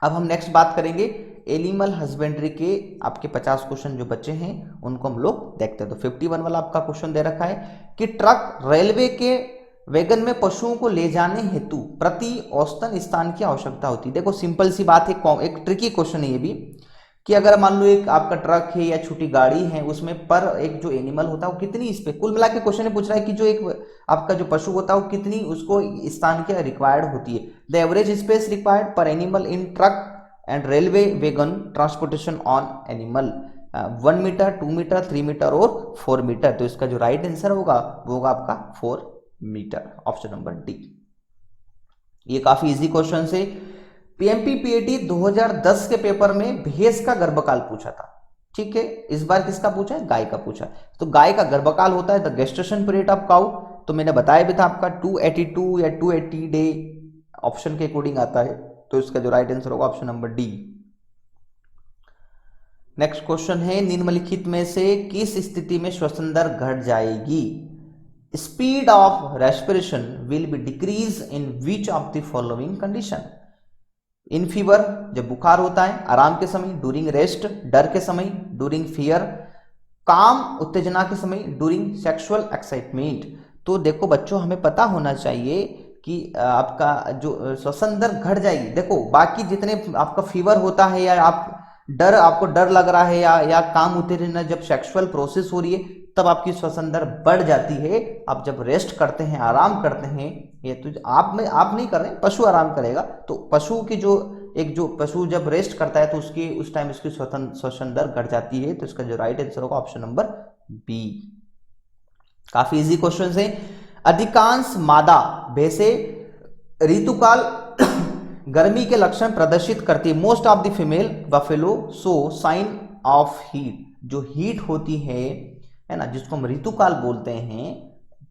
Speaker 1: अब हम नेक्स्ट बात करेंगे एनिमल हस्बेंड्री के आपके 50 क्वेश्चन जो बच्चे हैं उनको हम लोग देखते हैं। तो 51 वाला आपका क्वेश्चन दे रखा है कि ट्रक रेलवे के वैगन में पशुओं को ले जाने हेतु प्रति औसतन स्थान की आवश्यकता होती है। देखो सिंपल सी बात है, एक ट्रिकी क्वेश्चन है ये भी, कि अगर मान लो एक आपका ट्रक है या छोटी गाड़ी है, उसमें पर एक जो एनिमल होता है वो कितनी, इस पे कुल मिला के क्वेश्चन पूछ रहा है कि जो एक आपका जो पशु होता है वो कितनी उसको स्थान की रिक्वायर्ड होती है। The average space required per animal in truck and railway wagon transportation on animal 1 metre, 2 metre, 3 metre और 4 मीटर। तो इसका जो राइट आंसर होगा वो होगा आपका 4 मीटर। Option number D. ये काफी इजी क्वेश्चन है। PMPPAT 2010 के पेपर में भैंस का गर्भकाल पूछा था, ठीक है। इस बार किसका पूछा है, गाय का पूछा। तो गाय का गर्भकाल होता है the gestation period of cow. तो मैंने बताया भी था आपका 282 या 280 डे ऑप्शन के अकॉर्डिंग आता है। तो इसका जो राइट आंसर होगा option number D. Next question है, निम्नलिखित में से किस स्थिति में श्वसन दर घट जाएगी। Speed of respiration will be decrease in which of the following condition. In fever जब बुखार होता है, आराम के समय, डूरिंग रेस्ट डर के समय, डूरिंग फियर, काम उत्तेजना के समय, डूरिंग सेक्सुअल एक्साइटमेंट। तो देखो बच्चों हमें पता होना चाहिए कि आपका जो श्वसन दर घट जाएगी। देखो बाकी जितने आपका फीवर होता है या आप डर, आपको डर लग रहा है या काम उत्तेजना, जब सेक्सुअल प्रोसेस हो रही है तब आपकी श्वसन दर बढ़ जाती है। आप जब रेस्ट करते हैं, आराम करते हैं, ये तो आप नहीं कर रहे हैं, पशु आराम करेगा। तो पशु की जो पशु जब रेस्ट करता है तो उसकी उस टाइम उसकी श्वसन दर घट जाती है। तो इसका जो राइट आंसर होगा ऑप्शन नंबर बी। काफी इजी क्वेश्चन है। अधिकांश मादा भैंसें ऋतुकाल गर्मी के लक्षण प्रदर्शित करती है। Most of the female buffalo show sign of heat. जो हीट होती है ना, जिसको हम ऋतुकाल बोलते हैं,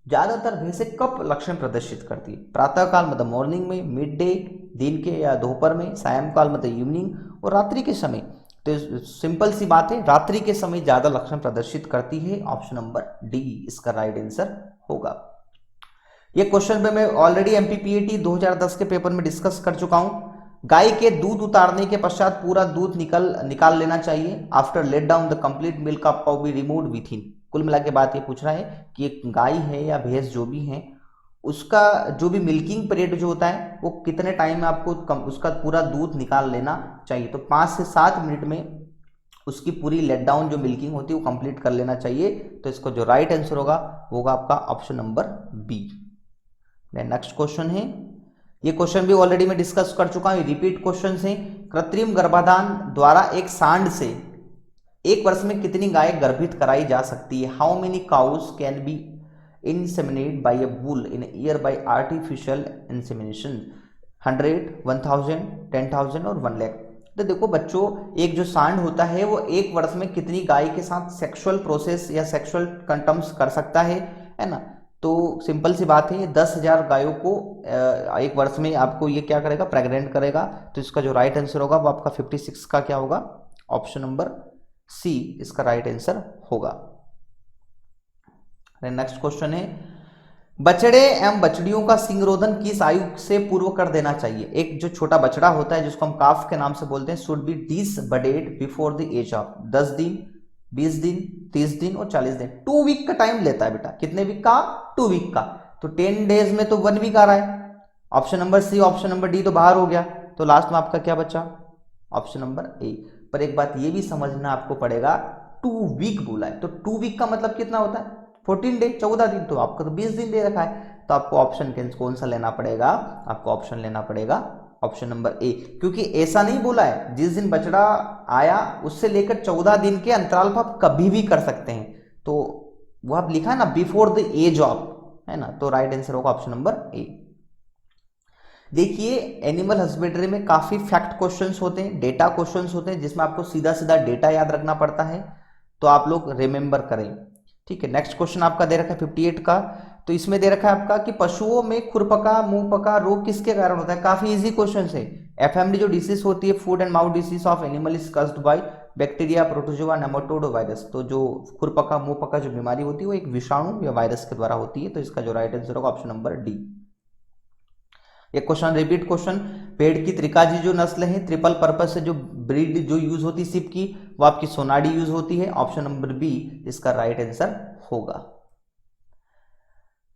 Speaker 1: ज्यादातर भैंसें कब लक्षण प्रदर्शित करती है। प्रातःकाल मतलब मॉर्निंग में, मिड डे दिन के या दोपहर में, सायंकाल मतलब इवनिंग, और रात्रि के समय। तो सिंपल सी बात है, रात्रि के समय ज्यादा लक्षण प्रदर्शित करती है। ऑप्शन नंबर डी इसका राइट आंसर होगा। ये क्वेश्चन पे मैं ऑलरेडी MPPAT 2010 के पेपर में डिस्कस कर चुका हूं। गाय के दूध उतारने के पश्चात पूरा दूध निकाल लेना चाहिए। After let down the complete milk of cow be removed within. कुल मिला के बात ये पूछ रहा है कि एक गाय है या भैंस जो भी है उसका जो भी मिल्किंग पीरियड जो होता है वो कितने टाइम में आपको उसका पूरा दूध निकाल लेना चाहिए। तो 5 से 7 मिनट में उसकी पूरी लेट डाउन जो मिल्किंग होती है वो कंप्लीट कर लेना चाहिए। तो इसका जो राइट आंसर होगा वो होगा आपका option number B. Next question है, ये क्वेश्चन भी ऑलरेडी मैं डिस्कस कर चुका हूं, रिपीट क्वेश्चन है। कृत्रिम गर्भाधान द्वारा एक सांड से एक वर्ष में कितनी गाय गर्भित कराई जा सकती है? How many cows can be inseminated by a bull in a year by artificial insemination? 100, 1000, 10,000 और 1 लाख। तो देखो बच्चों, एक जो सांड होता है वो एक वर्ष में कितनी गाय के साथ सेक्सुअल प्रोसेस या सेक्सुअल कंटम्स कर सकता है ना। तो सिंपल सी बात है, 10,000 गायों को एक वर्ष में आपको ये क्या करेगा, प्रेग्नेंट करेगा। तो इसका जो राइट आंसर होगा वो आपका 56 का क्या होगा, ऑप्शन नंबर सी इसका राइट आंसर होगा। नेक्स्ट क्वेश्चन है, बछड़े एवं बछड़ियों का सिंगरोधन किस आयु से पूर्व कर देना चाहिए? एक जो छोटा बछड़ा होता है जिसको हम काफ के नाम से बोलते हैं, should be disbudded before the age of 10 दिन, 20 दिन, 30 दिन और 40 दिन। 2 वीक का टाइम लेता है बेटा। कितने वीक का? 2 वीक का। तो 10 डेज में तो 1 वीक आ रहा है। Option number C, option number D तो बाहर हो गया। तो लास्ट में आपका क्या बचा? ऑप्शन नंबर ए। पर एक बात ये भी समझना आपको पड़ेगा, 2 वीक बोला है तो 2 वीक का मतलब कितना होता है? 14 डे, 14 दिन। तो आपका तो 20 दिन दे रखा है। तो आपको ऑप्शन कौन सा लेना पड़ेगा? आपको ऑप्शन लेना पड़ेगा ऑप्शन नंबर ए, क्योंकि ऐसा नहीं बोला है जिस दिन बछड़ा आया उससे लेकर 14 दिन के अंतराल पर आप कभी भी कर सकते हैं। तो वो आप लिखा है ना, बिफोर द एज ऑफ, है ना। तो राइट आंसर होगा ऑप्शन नंबर ए। देखिए, एनिमल हस्बेंड्री में काफी फैक्ट क्वेश्चंस होते हैं, डेटा क्वेश्चंस होते हैं, जिसमें आपको सीधा सीधा डेटा याद रखना पड़ता है। तो आप लोग रिमेंबर करें, ठीक है। नेक्स्ट क्वेश्चन आपका दे रखा है 58 का। तो इसमें दे रखा है आपका कि पशुओं में खुरपका मुंहपका रोग किसके कारण होता है? काफी इजी क्वेश्चन है। एफएमडी जो डिसीज होती है, food and mouth disease of animal is caused by bacteria, protozoa, nematode, virus. तो जो खुरपका मुंहपका जो बीमारी होती है वो एक विषाणु या वायरस के द्वारा होती है। तो इसका जो राइट आंसर होगा ऑप्शन नंबर डी। एक क्वेश्चन रिपीट क्वेश्चन, पेड़ की त्रिकाजी जो नस्ल है, ट्रिपल पर्पज से जो ब्रीड जो यूज होती है सिप की, वो आपकी सोनाडी यूज होती है। ऑप्शन नंबर बी इसका राइट आंसर होगा।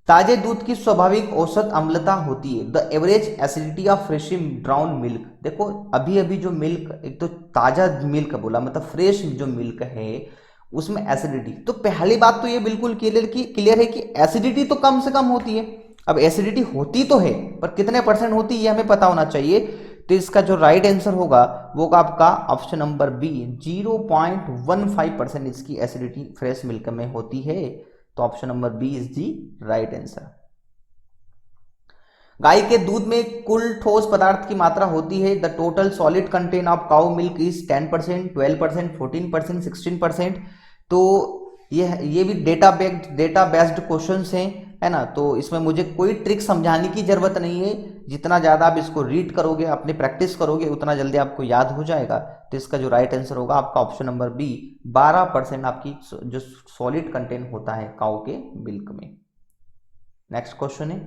Speaker 1: ताजे दूध की स्वाभाविक औसत अम्लता होती है, the average acidity of freshly drown milk. देखो अभी अभी जो मिल्क, एक तो ताजा मिल्क बोला मतलब फ्रेश जो मिल्क है उसमें एसिडिटी, तो पहली बात तो ये बिल्कुल क्लियर है कि एसिडिटी तो कम से कम होती है। अब एसिडिटी होती तो है पर कितने परसेंट होती है ये हमें पता होना चाहिए। तो इसका जो राइट आंसर होगा वो आपका ऑप्शन नंबर बी, 0.15% इसकी एसिडिटी फ्रेश मिल्क में होती है। तो option number B is the right answer. गाय के दूध में कुल ठोस पदार्थ की मात्रा होती है, the total solid content of cow milk is 10%, 12%, 14%, 16%। तो ये भी डेटा बेस्ड क्वेश्चंस हैं, है ना। तो इसमें मुझे कोई ट्रिक समझाने की जरूरत नहीं है, जितना ज्यादा आप इसको रीड करोगे, अपनी प्रैक्टिस करोगे, उतना जल्दी आपको याद हो जाएगा। तो इसका जो राइट आंसर होगा आपका ऑप्शन नंबर बी, 12% आपकी जो सॉलिड कंटेंट होता है काऊ के मिल्क में। नेक्स्ट क्वेश्चन है,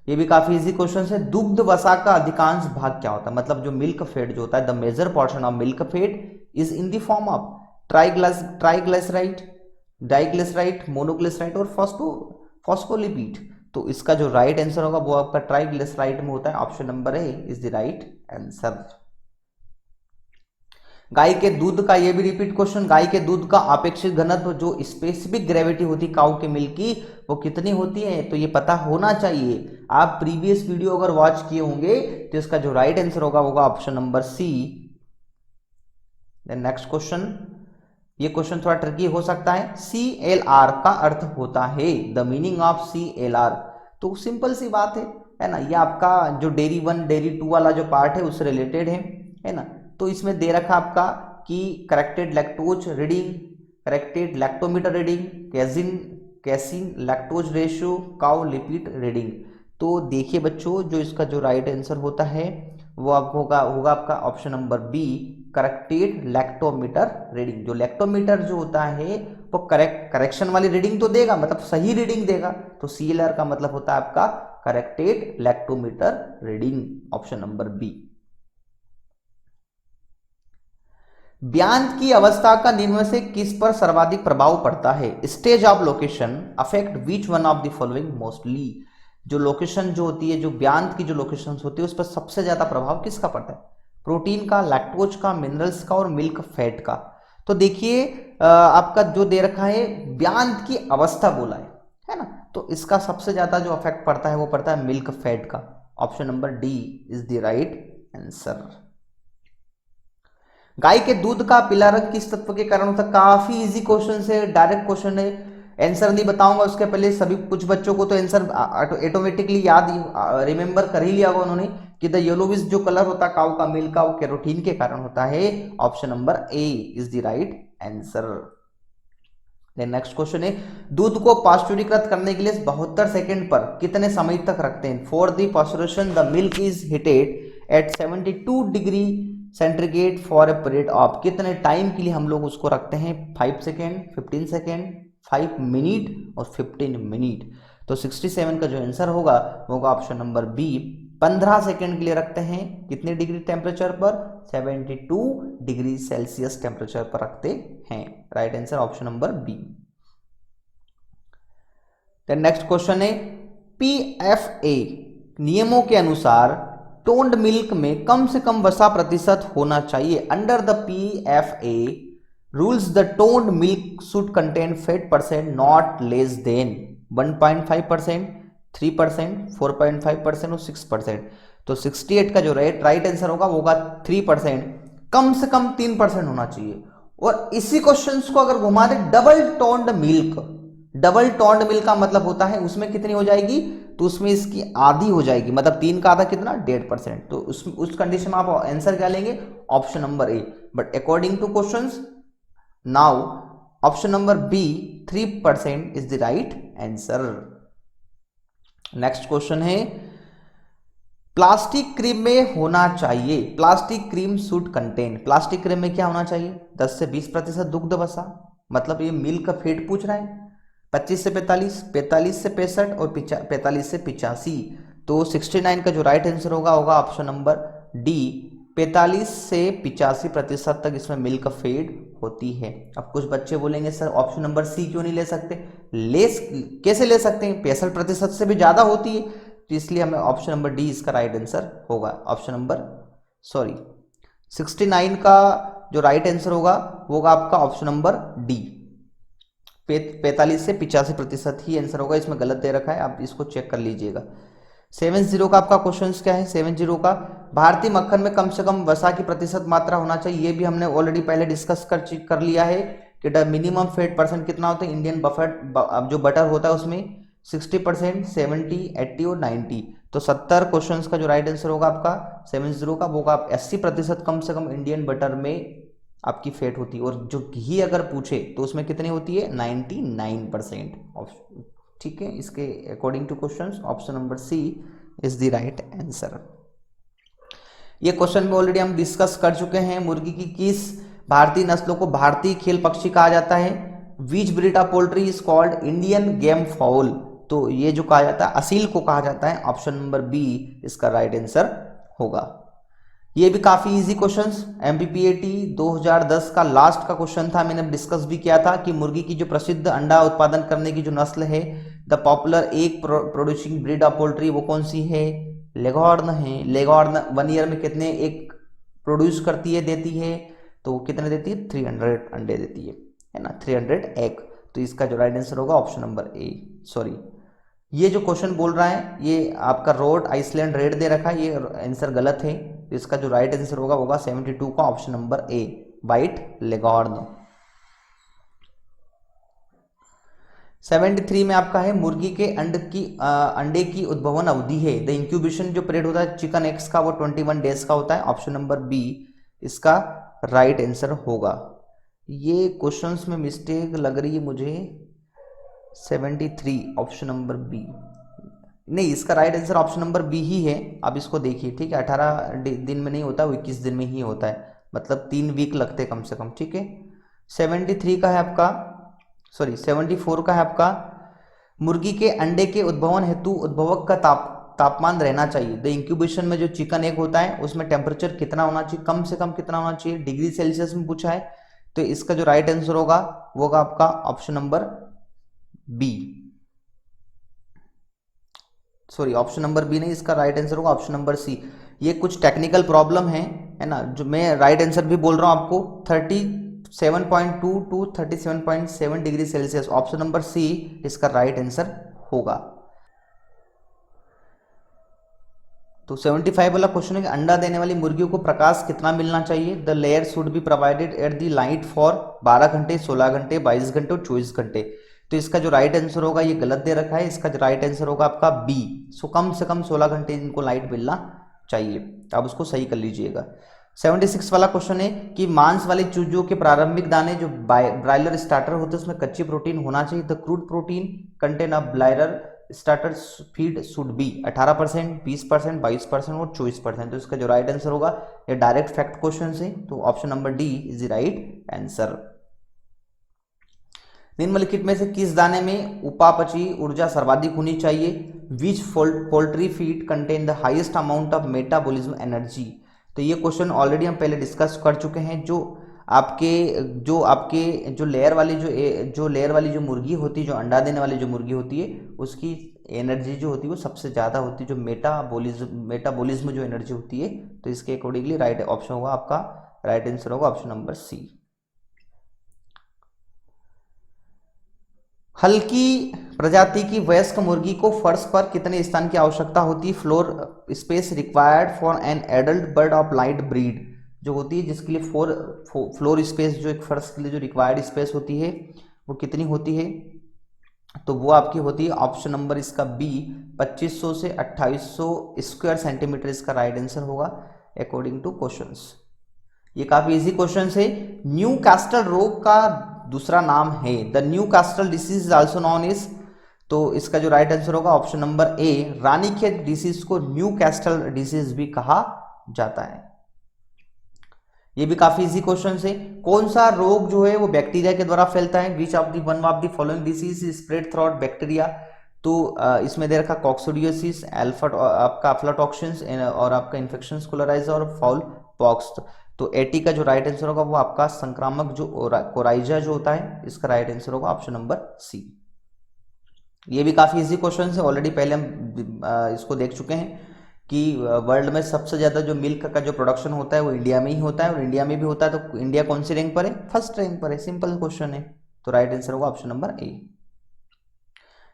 Speaker 1: ये भी काफी इजी क्वेश्चन है। दुग्ध वसा का अधिकांश भाग क्या होता है? मतलब जो मिल्क फेट जो होता है, the major portion of milk fat is in the form of triglyceride, diglyceride, monoglyceride और फॉस्फोलिपिड। तो इसका जो राइट आंसर होगा वो आपका ट्राइग्लिसराइड में होता है। Option number A is the right answer. गाय के दूध का ये भी रिपीट क्वेश्चन, गाय के दूध का अपेक्षित घनत्व जो स्पेसिफिक ग्रेविटी होती काऊ के मिल्क की वो कितनी होती है? तो ये पता होना चाहिए। आप प्रीवियस वीडियो अगर वॉच किए होंगे तो इसका जो राइट आंसर होगा वो option number C. Next question, ये क्वेश्चन थोड़ा ट्रिकी हो सकता है। CLR का अर्थ होता है, द मीनिंग ऑफ CLR। तो सिंपल सी बात है ना। ये आपका जो डेयरी 1 डेयरी 2 वाला जो पार्ट है उससे रिलेटेड है ना। तो इसमें दे रखा आपका कि corrected lactose reading, corrected lactometer reading, casein lactose ratio, cow lipid reading. तो देखिए बच्चों, जो इसका जो राइट आंसर होता है वो आपको होगा आपका option number B, corrected lactometer reading. जो लैक्टोमीटर जो होता है वो करेक्शन वाली रीडिंग तो देगा, मतलब सही रीडिंग देगा। तो CLR का मतलब होता है आपका corrected lactometer reading, option number B. ब्यांत की अवस्था का निम्न से किस पर सर्वाधिक प्रभाव पड़ता है? Stage of location affect which one of the following mostly. जो लोकेशन जो होती है, जो ब्यांत की जो लोकेशन होती है, उस पर सबसे ज्यादा प्रभाव किसका पड़ता है? प्रोटीन का, लैक्टोज का, मिनरल्स का और मिल्क फैट का। तो देखिए आपका जो दे रखा है ब्यांत की अवस्था बोला है ना, तो इसका सबसे ज्यादा जो अफेक्ट पड़ता है वो पड़ता है मिल्क फैट का। Option number D is the right answer. गाय के दूध का पीला रंग किस तत्व के कारण होता है? काफी इजी क्वेश्चन है, डायरेक्ट क्वेश्चन है, आंसर नहीं बताऊंगा उसके पहले सभी कुछ बच्चों को तो आंसर ऑटोमेटिकली याद रिमेंबर कर ही लिया होगा उन्होंने कि द येलोविश जो कलर होता है काऊ का मिल्क का, वो कैरोटीन के कारण होता है। Option number A is the right answer. Next question है, दूध को पास्चुरीकृत करने के लिए 72 सेकंड पर कितने समय तक रखते हैं? For the pasteurisation the milk is heated at 72 degree centigrade for a period of, कितने टाइम के लिए हम लोग उसको रखते हैं? 5 सेकेंड, 15 सेकेंड, 5 मिनट और 15 मिनट। तो 67 का जो आंसर होगा वो होगा ऑप्शन नंबर बी, 15 सेकेंड के लिए रखते हैं। कितने डिग्री टेम्परेचर पर? 72 डिग्री सेल्सियस टेम्परेचर पर रखते हैं। Right answer option number B. Next question है, पीएफए नियमों के अनुसार टोन्ड मिल्क में कम से कम वसा प्रतिशत होना चाहिए। Under the PFA rules the toned milk should contain fat percent not less than 1.5%, 3%, 4.5% और 6%। तो 68 का जो राइट आंसर होगा वो होगा 3%, कम से कम 3% होना चाहिए। और इसी क्वेश्चंस को अगर घुमा दे, double toned milk, double toned milk का मतलब होता है उसमें कितनी हो जाएगी? तो उसमें इसकी आधी हो जाएगी, मतलब 3 का आधा कितना? 1.5%। तो उस कंडीशन में आप आंसर क्या लेंगे? Option number A. But according to questions now option number B 3% is the right answer. Next question है, प्लास्टिक क्रीम में होना चाहिए, plastic cream should contain, plastic cream में क्या होना चाहिए? 10 से 20% दुग्ध वसा, मतलब ये मिल्क का फैट पूछ रहा है। 25 से 45, 45 से 65 और 45 से 85। तो 69 का जो राइट आंसर होगा होगा ऑप्शन नंबर डी, 45 से 85% तक इसमें मिल्क फेड होती है। अब कुछ बच्चे बोलेंगे सर ऑप्शन नंबर सी क्यों नहीं ले सकते? कैसे ले सकते हैं? 65% से भी ज्यादा होती है, तो इसलिए हमें ऑप्शन नंबर डी इसका राइट आंसर होगा। ऑप्शन नंबर 69 का जो राइट आंसर होगा वो होगा आपका ऑप्शन नंबर डी, 45 से 85% ही आंसर होगा। इसमें गलत दे रखा है, आप इसको चेक कर लीजिएगा। 70 का आपका क्वेश्चन क्या है? 70 का, भारतीय मक्खन में कम से कम वसा की प्रतिशत मात्रा होना चाहिए। ये भी हमने ऑलरेडी पहले डिस्कस कर लिया है कि मिनिमम फैट परसेंट कितना होता है इंडियन बफर जो बटर होता है उसमें 60%, 70, 80 और 90। तो 70 क्वेश्चंस का जो राइट आंसर होगा आपका 70 का वो होगा 80% कम से कम इंडियन बटर में आपकी फैट होती है। और जो घी अगर पूछे तो उसमें कितनी होती है? 99%। ठीक है, इसके according to questions option number C is the right answer. ये क्वेश्चन में ऑलरेडी हम डिस्कस कर चुके हैं। मुर्गी की किस भारतीय नस्लों को भारतीय खेल पक्षी कहा जाता है? Which breed of poultry is called Indian game fowl. तो ये जो कहा जाता है असील को कहा जाता है। ऑप्शन नंबर बी इसका राइट आंसर होगा। ये भी काफी इजी क्वेश्चंस, एमपीपीएटी 2010 का लास्ट का क्वेश्चन था। मैंने डिस्कस भी किया था कि मुर्गी की जो प्रसिद्ध अंडा उत्पादन करने की जो नस्ल है, the popular egg producing breed of poultry, वो कौन सी है? लेगॉर्न है। लेगॉर्न 1 ईयर में कितने एग प्रोड्यूस करती है, देती है? तो कितने देती है? 300 अंडे देती है ना, 300 एग। तो इसका जो राइट आंसर होगा ऑप्शन नंबर ए। सॉरी, ये जो क्वेश्चन बोल रहा है ये आपका रोड आइसलैंड रेड दे रखा है, ये आंसर गलत है। तो इसका जो राइट आंसर होगा 72 का ऑप्शन नंबर ए, वाइट लेगॉर्न। 73 में आपका है, मुर्गी के अंडे की उद्भवन अवधि है, द इंक्यूबेशन जो पीरियड होता है चिकन एग्स का वो 21 डेज का होता है। ऑप्शन नंबर बी इसका राइट आंसर होगा। ये क्वेश्चंस में मिस्टेक लग रही है मुझे, 73 ऑप्शन नंबर बी नहीं, इसका right answer option number B ही है। आप इसको देखिए, ठीक है, 18 दिन में नहीं होता, 21 दिन में ही होता है, मतलब 3 वीक लगते कम से कम। ठीक है, 73 का है आपका, सॉरी 74 का है आपका, मुर्गी के अंडे के उद्भवन हेतु उद्भवक का तापमान रहना चाहिए। द इंक्यूबेशन में जो चिकन एग होता है उसमें टेम्परेचर कितना होना चाहिए? कम से कम कितना होना चाहिए? डिग्री सेल्सियस में पूछा है। तो इसका जो राइट आंसर होगा वो होगा आपका option number B, sorry option number B नहीं, इसका राइट आंसर होगा ऑप्शन नंबर सी। ये कुछ टेक्निकल प्रॉब्लम है ना, जो मैं राइट आंसर भी बोल रहा हूँ आपको, 37.2 to 37.7 degree Celsius, option number C इसका राइट आंसर होगा। तो 75 वाला क्वेश्चन है कि अंडा देने वाली मुर्गियों को प्रकाश कितना मिलना चाहिए। The layer should be provided at the light for 12 घंटे, 16 घंटे, 22 घंटे और 24 घंटे। तो इसका जो राइट आंसर होगा, ये गलत दे रखा है, इसका जो राइट आंसर होगा आपका बी। सो कम से कम 16 घंटे इनको लाइट मिलना चाहिए। आप उसको सही कर लीजिएगा। 76 वाला क्वेश्चन है कि मांस वाले चूजों के प्रारंभिक दाने जो ब्रायलर स्टार्टर होते हैं उसमें कच्ची प्रोटीन होना चाहिए। The crude protein contain of broiler starter feed should be 18%, 20%, 22% और 24%। तो इसका जो राइट आंसर होगा, ये डायरेक्ट फैक्ट क्वेश्चन है, तो option number D is the right answer. निम्नलिखित में से किस दाने में उपापचयी ऊर्जा सर्वाधिक होनी चाहिए। Which poultry feed contain the highest amount of metabolism energy. तो ये क्वेश्चन ऑलरेडी हम पहले डिस्कस कर चुके हैं। जो आपके जो लेयर वाली जो मुर्गी होती है, जो अंडा देने वाली जो मुर्गी होती है, उसकी एनर्जी जो होती है वो सबसे ज़्यादा होती है, जो मेटाबॉलिज्म जो एनर्जी होती है। तो इसके अकॉर्डिंगली राइट ऑप्शन होगा आपका, राइट आंसर होगा ऑप्शन नंबर सी। हल्की प्रजाति की वयस्क मुर्गी को फर्श पर कितने स्थान की आवश्यकता होती है। Floor space required for an adult bird of light breed जो होती है, जिसके लिए फ्लोर स्पेस, जो एक फर्श के लिए जो रिक्वायर्ड स्पेस होती है वो कितनी होती है। तो वो आपकी होती है ऑप्शन नंबर इसका बी, 2500 से 2800 स्क्वायर सेंटीमीटर इसका राइट आंसर होगा अकॉर्डिंग टू क्वेश्चंस। ये काफी इजी क्वेश्चंस है। न्यू कैस्टल रोग का दूसरा नाम है। The Newcastle disease is also known as. तो इसका जो राइट आंसर होगा option number A, Ranikhet disease को न्यू कैस्टल डिसीज भी कहा जाता है। ये भी काफी इजी क्वेश्चन है। कौन सा रोग जो है वो बैक्टीरिया के द्वारा फैलता है। Which of the one of the following disease spread through out bacteria. तो इसमें दे रखा कॉक्सिडियोसिस, आपका अफ्लाटॉक्सिन्स और आपका इन्फेक्शन कोलेराइजा और फाउल पॉक्स। तो 80 का जो राइट आंसर होगा वो आपका संक्रामक जो कोराइजा जो होता है, इसका राइट आंसर होगा ऑप्शन नंबर सी। ये भी काफी इजी क्वेश्चन है, ऑलरेडी पहले हम इसको देख चुके हैं कि वर्ल्ड में सबसे ज्यादा जो मिल्क का जो प्रोडक्शन होता है वो इंडिया में ही होता है, और इंडिया में भी होता है। तो इंडिया कौन सी रैंक पर है, फर्स्ट रैंक पर है। सिंपल क्वेश्चन है, तो राइट आंसर होगा ऑप्शन नंबर ए।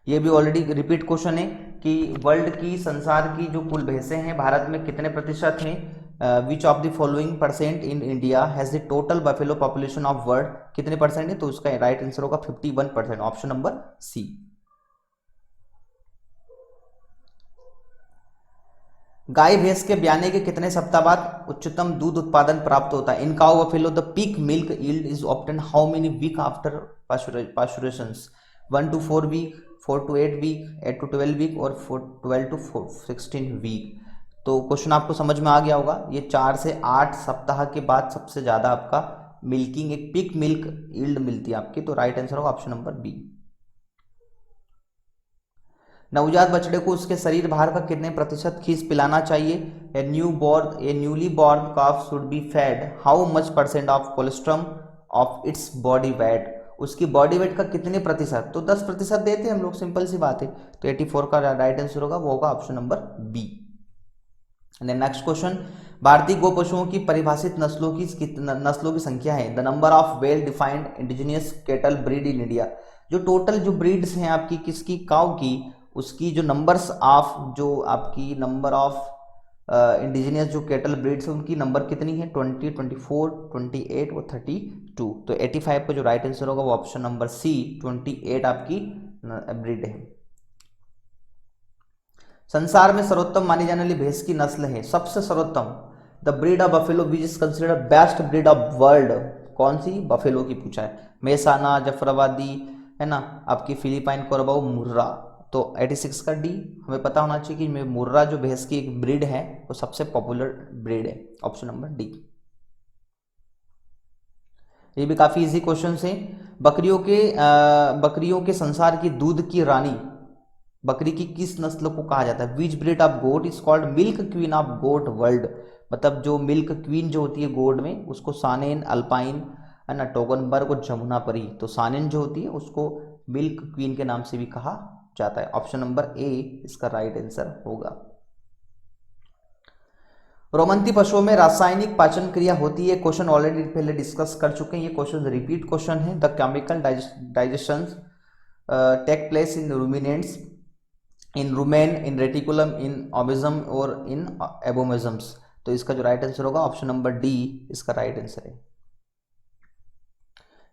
Speaker 1: ये भी ऑलरेडी रिपीट क्वेश्चन है कि वर्ल्ड की, संसार की जो कुल भैंसें हैं भारत में कितने प्रतिशत हैं। विच of the following percent in India has the total buffalo population of world, कितने परसेंट है। तो उसका राइट आंसर होगा 51%, ऑप्शन नंबर सी। गाय भैंस के ब्याने के कितने सप्ताह बाद उच्चतम दूध उत्पादन प्राप्त होता है। In cow buffalo the peak milk yield is obtain how many week after pasteurisations. 1 to 4 week, 4 to 8 week, 8 to 12 week और 12 to 16 वीक। तो क्वेश्चन आपको समझ में आ गया होगा। ये 4 से 8 सप्ताह के बाद सबसे ज्यादा आपका मिल्किंग, एक पीक मिल्क यील्ड मिलती है आपकी। तो राइट आंसर होगा ऑप्शन नंबर बी। नवजात बछड़े को उसके शरीर भार का कितने प्रतिशत खीस पिलाना चाहिए। A newly born calf should be fed how much percent of colostrum of its body weight. उसकी बॉडी वेट का कितने प्रतिशत, तो 10% देते हैं हम लोग, सिंपल सी बात है। तो 84 का राइट आंसर होगा, वो होगा option number B. Next question, भारतीय गो पशुओं की परिभाषित नस्लों की संख्या है। The number of well defined indigenous cattle breed in India. जो टोटल जो ब्रीड्स हैं आपकी किसकी, काउ की, उसकी जो नंबर्स ऑफ, जो आपकी नंबर ऑफ इंडिजिनियस जो कैटल ब्रीड्स है उनकी नंबर कितनी है, 20, 24, 28 और 32। तो 85 का जो राइट आंसर होगा वो ऑप्शन नंबर सी, 28 आपकी ब्रीड है। संसार में सर्वोत्तम मानी जाने वाली भैंस की नस्ल है, सबसे सर्वोत्तम। The breed of buffalo which is considered best breed of world, कौन सी, बफेलो की पूछा है। मेसाना, जफराबादी, है ना, आपकी फिलिपाइन कोरबाओ, मुर्रा। तो 86 का डी, हमें पता होना चाहिए कि मुर्रा जो भैंस की एक ब्रीड है वो सबसे पॉपुलर ब्रीड है, ऑप्शन नंबर डी। ये भी काफी इजी क्वेश्चन है। बकरियों के संसार की दूध की रानी, बकरी की किस नस्ल को कहा जाता है। Which breed of goat is called milk queen of goat world. मतलब जो मिल्क क्वीन जो होती है गोट में, उसको सानेन, अल्पाइन, है ना, टोगनबर्ग और जमुना परी। तो सानेन जो होती है उसको मिल्क क्वीन के नाम से भी कहा जाता है। ऑप्शन नंबर ए इसका राइट आंसर होगा। रोमंती पशुओं में रासायनिक पाचन क्रिया होती है, क्वेश्चन ऑलरेडी पहले डिस्कस कर चुके हैं, ये क्वेश्चन रिपीट क्वेश्चन है। The chemical digestion take place in ruminants, in rumen, in reticulum, in omasum और इन एबोमिजम्स। तो इसका जो राइट आंसर होगा ऑप्शन नंबर डी इसका राइट आंसर है।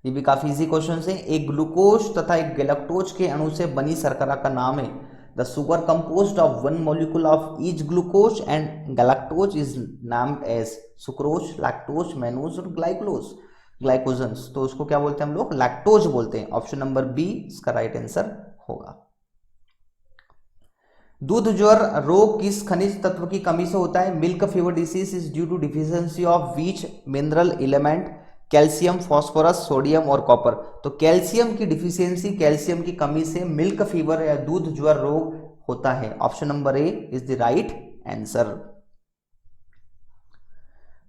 Speaker 1: ये भी काफी इजी क्वेश्चन है। एक ग्लूकोज तथा एक गैलेक्टोज के अणु से बनी शर्करा का नाम है। The sugar composed of one molecule of each glucose and galactose is named as sucrose, lactose, mannose और ग्लाइकोजन्स। तो उसको क्या बोलते हैं हम लोग? लैक्टोज बोलते हैं। ऑप्शन नंबर बी इसका राइट आंसर होगा। दूध ज्वर रोग किस खनिज तत्व की कमी से होता है? Milk fever disease is due to deficiency of which mineral element? Calcium, phosphorus, sodium और कॉपर। तो कैल्शियम की डिफिशियंसी, कैल्शियम की कमी से मिल्क फीवर या दूध ज्वर रोग होता है। Option number A is the right answer.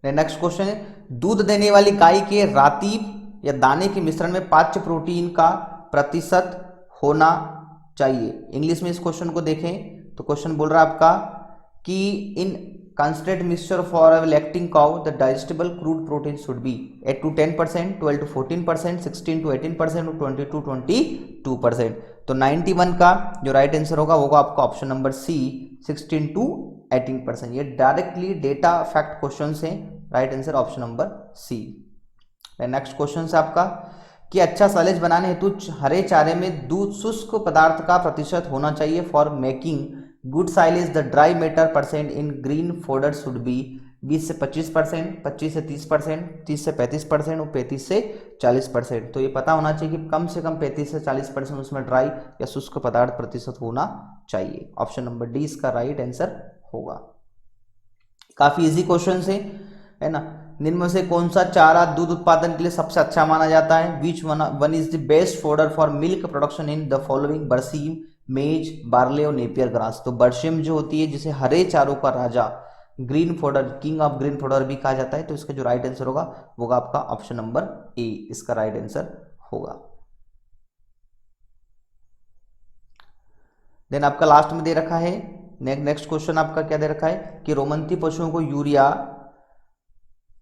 Speaker 1: Next question है, दूध देने वाली गाय के रातीब या दाने के मिश्रण में पाच्य प्रोटीन का प्रतिशत होना चाहिए। इंग्लिश में इस क्वेश्चन को देखें तो क्वेश्चन बोल रहा है आपका कि इन concentrate mixture for a lacting cow the digestible crude protein should be 8 to 10%, 12 to 14%, 16 to 18% और 20 to 22%। तो 91 का जो राइट आंसर होगा वो आपका ऑप्शन नंबर सी 16 to 18%। ये डायरेक्टली डेटा फैक्ट क्वेश्चन है। Right answer option number C. Next question है आपका कि अच्छा साइलेज बनाने हेतु हरे चारे में दूध शुष्क पदार्थ का प्रतिशत होना चाहिए। For making good silage the dry matter percent in green fodder should be 20 से 25%, 25 से 30%, 30 से 35% और 35 से 40%। तो ये पता होना चाहिए कि कम से कम 35 से 40% उसमें ड्राई या शुष्क पदार्थ प्रतिशत होना चाहिए। ऑप्शन नंबर डी इसका राइट आंसर होगा। काफी इजी क्वेश्चन है ना। निम्न में से कौन सा चारा दूध उत्पादन के लिए सबसे अच्छा माना जाता है? Which one is the best fodder for milk production in the following? बरसीम, मेज, बार्ले और नेपियर ग्रास। तो बरसीम जो होती है जिसे हरे चारों का राजा, green fodder, king of green fodder भी कहा जाता है। तो इसका जो राइट आंसर होगा वो आपका ऑप्शन नंबर ए इसका राइट आंसर होगा। देन आपका लास्ट में दे रखा है नेक्स्ट क्वेश्चन आपका क्या दे रखा है कि रोमंती पशुओं को यूरिया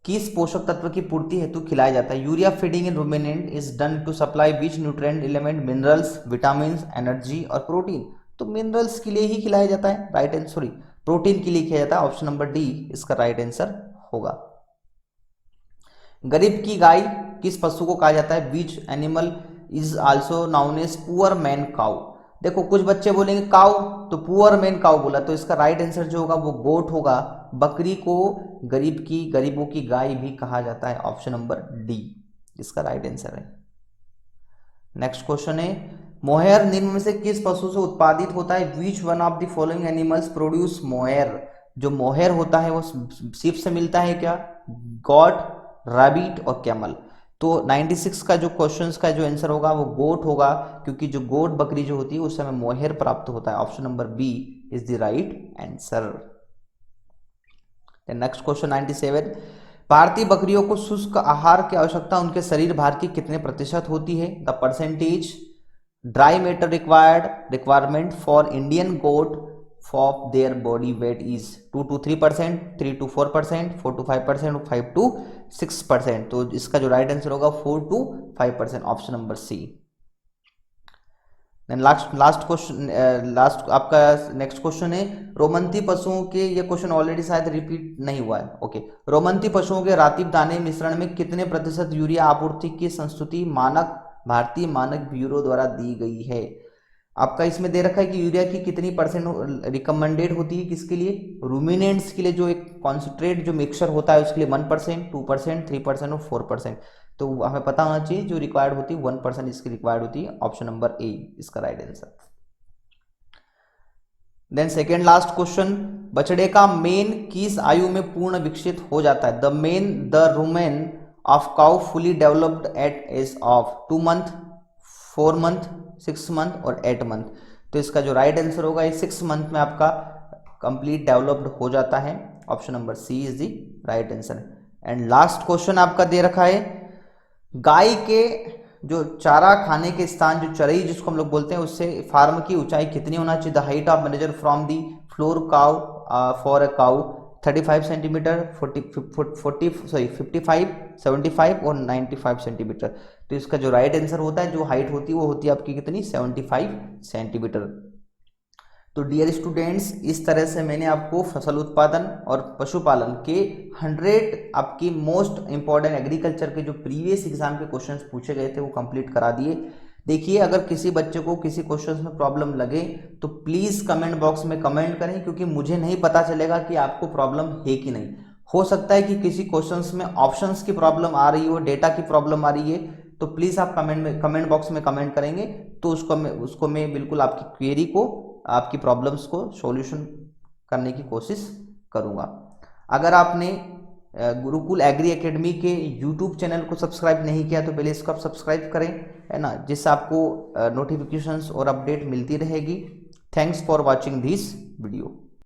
Speaker 1: किस पोषक तत्व की पूर्ति हेतु खिलाया जाता है? Urea feeding in ruminant is done to supply which nutrient element? Minerals, vitamin, energy और प्रोटीन। तो मिनरल्स के लिए ही खिलाया जाता है। राइट आंसर, सॉरी, प्रोटीन के लिए खिलाया जाता है। ऑप्शन नंबर डी इसका राइट आंसर होगा। गरीब की गाय किस पशु को कहा जाता है? Which animal is also known as poor man cow? देखो कुछ बच्चे बोलेंगे काउ, तो पुअर मैन काउ बोला, तो इसका राइट आंसर जो होगा वो गोट होगा। बकरी को गरीबों की गाय भी कहा जाता है। ऑप्शन नंबर डी इसका राइट आंसर है। नेक्स्ट क्वेश्चन है, मोहेयर निम्न में से किस पशु से उत्पादित होता है? Which one of the following animals produce mohair? जो मोहेयर होता है वो सीप से मिलता है क्या? गॉट, रैबिट और कैमल। तो 96 का जो क्वेश्चंस का जो आंसर होगा वो गोट होगा, क्योंकि जो गोट बकरी जो होती है उस समय मोहेयर प्राप्त होता है। Option number B is the right answer. Next question 97, भारतीय बकरियों को शुष्क आहार की आवश्यकता उनके शरीर भार की कितने प्रतिशत होती है? The percentage dry matter requirement for Indian goat for their body weight is 2 to 3%, 3 to 4%, 4 to 5% और 5 to 6%। तो इसका जो राइट आंसर होगा 4 to 5%। Option number C. Last question, last आपका नेक्स्ट क्वेश्चन है, रोमंती पशुओं के, ये क्वेश्चन ऑलरेडी शायद रिपीट नहीं हुआ है। ओके, रोमंती पशुओं के रातीब दाने मिश्रण में कितने प्रतिशत यूरिया आपूर्ति की संस्तुति मानक भारतीय मानक ब्यूरो द्वारा दी गई है? आपका इसमें दे रखा है कि यूरिया की कितनी परसेंट रिकमेंडेड होती है, किसके लिए? रूमिनेंट्स के लिए, जो एक कॉन्सेंट्रेट जो मिक्सचर होता है उसके लिए 1%, 2%, 3% और 4%। तो हमें पता होना चाहिए जो रिक्वायर्ड होती है 1% इसकी रिक्वायर्ड होती है। ऑप्शन नंबर ए इसका right answer. Then second last question, बछड़े का मेन किस आयु में पूर्ण विकसित हो जाता है? The rumen of cow fully developed at age of 2 month, 4 month, 6 month और 8 month। तो इसका जो राइट आंसर होगा ये 6 month में आपका कंप्लीट डेवलप्ड हो जाता है। Option number C is the right answer. And last question आपका दे रखा है, गाय के जो चारा खाने के स्थान, जो चरई जिसको हम लोग बोलते हैं, उससे फार्म की ऊंचाई कितनी होना चाहिए? The height of manager from the floor cow for a cow 35 centimetre, 55, 75 और 95 सेंटीमीटर। तो इसका जो राइट आंसर होता है, जो हाइट होती है वो होती है आपकी कितनी? 75 सेंटीमीटर। तो डियर स्टूडेंट्स, इस तरह से मैंने आपको फसल उत्पादन और पशुपालन के 100 आपकी मोस्ट इंपॉर्टेंट एग्रीकल्चर के जो प्रीवियस एग्जाम के क्वेश्चंस पूछे गए थे वो कंप्लीट करा दिए। देखिए, अगर किसी बच्चे को किसी क्वेश्चंस में प्रॉब्लम लगे तो प्लीज़ कमेंट बॉक्स में कमेंट करें, क्योंकि मुझे नहीं पता चलेगा कि आपको प्रॉब्लम है कि नहीं। हो सकता है कि किसी क्वेश्चंस में ऑप्शंस की प्रॉब्लम आ रही हो, डेटा की प्रॉब्लम आ रही है, तो प्लीज़ आप कमेंट बॉक्स में कमेंट करेंगे तो उसको मैं बिल्कुल आपकी क्वेरी को, आपकी प्रॉब्लम्स को सॉल्यूशन करने की कोशिश करूंगा। अगर आपने गुरुकुल एग्री एकेडमी के यूट्यूब चैनल को सब्सक्राइब नहीं किया तो पहले इसको आप सब्सक्राइब करें, है ना, जिससे आपको नोटिफिकेशंस और अपडेट मिलती रहेगी। Thanks for watching this video.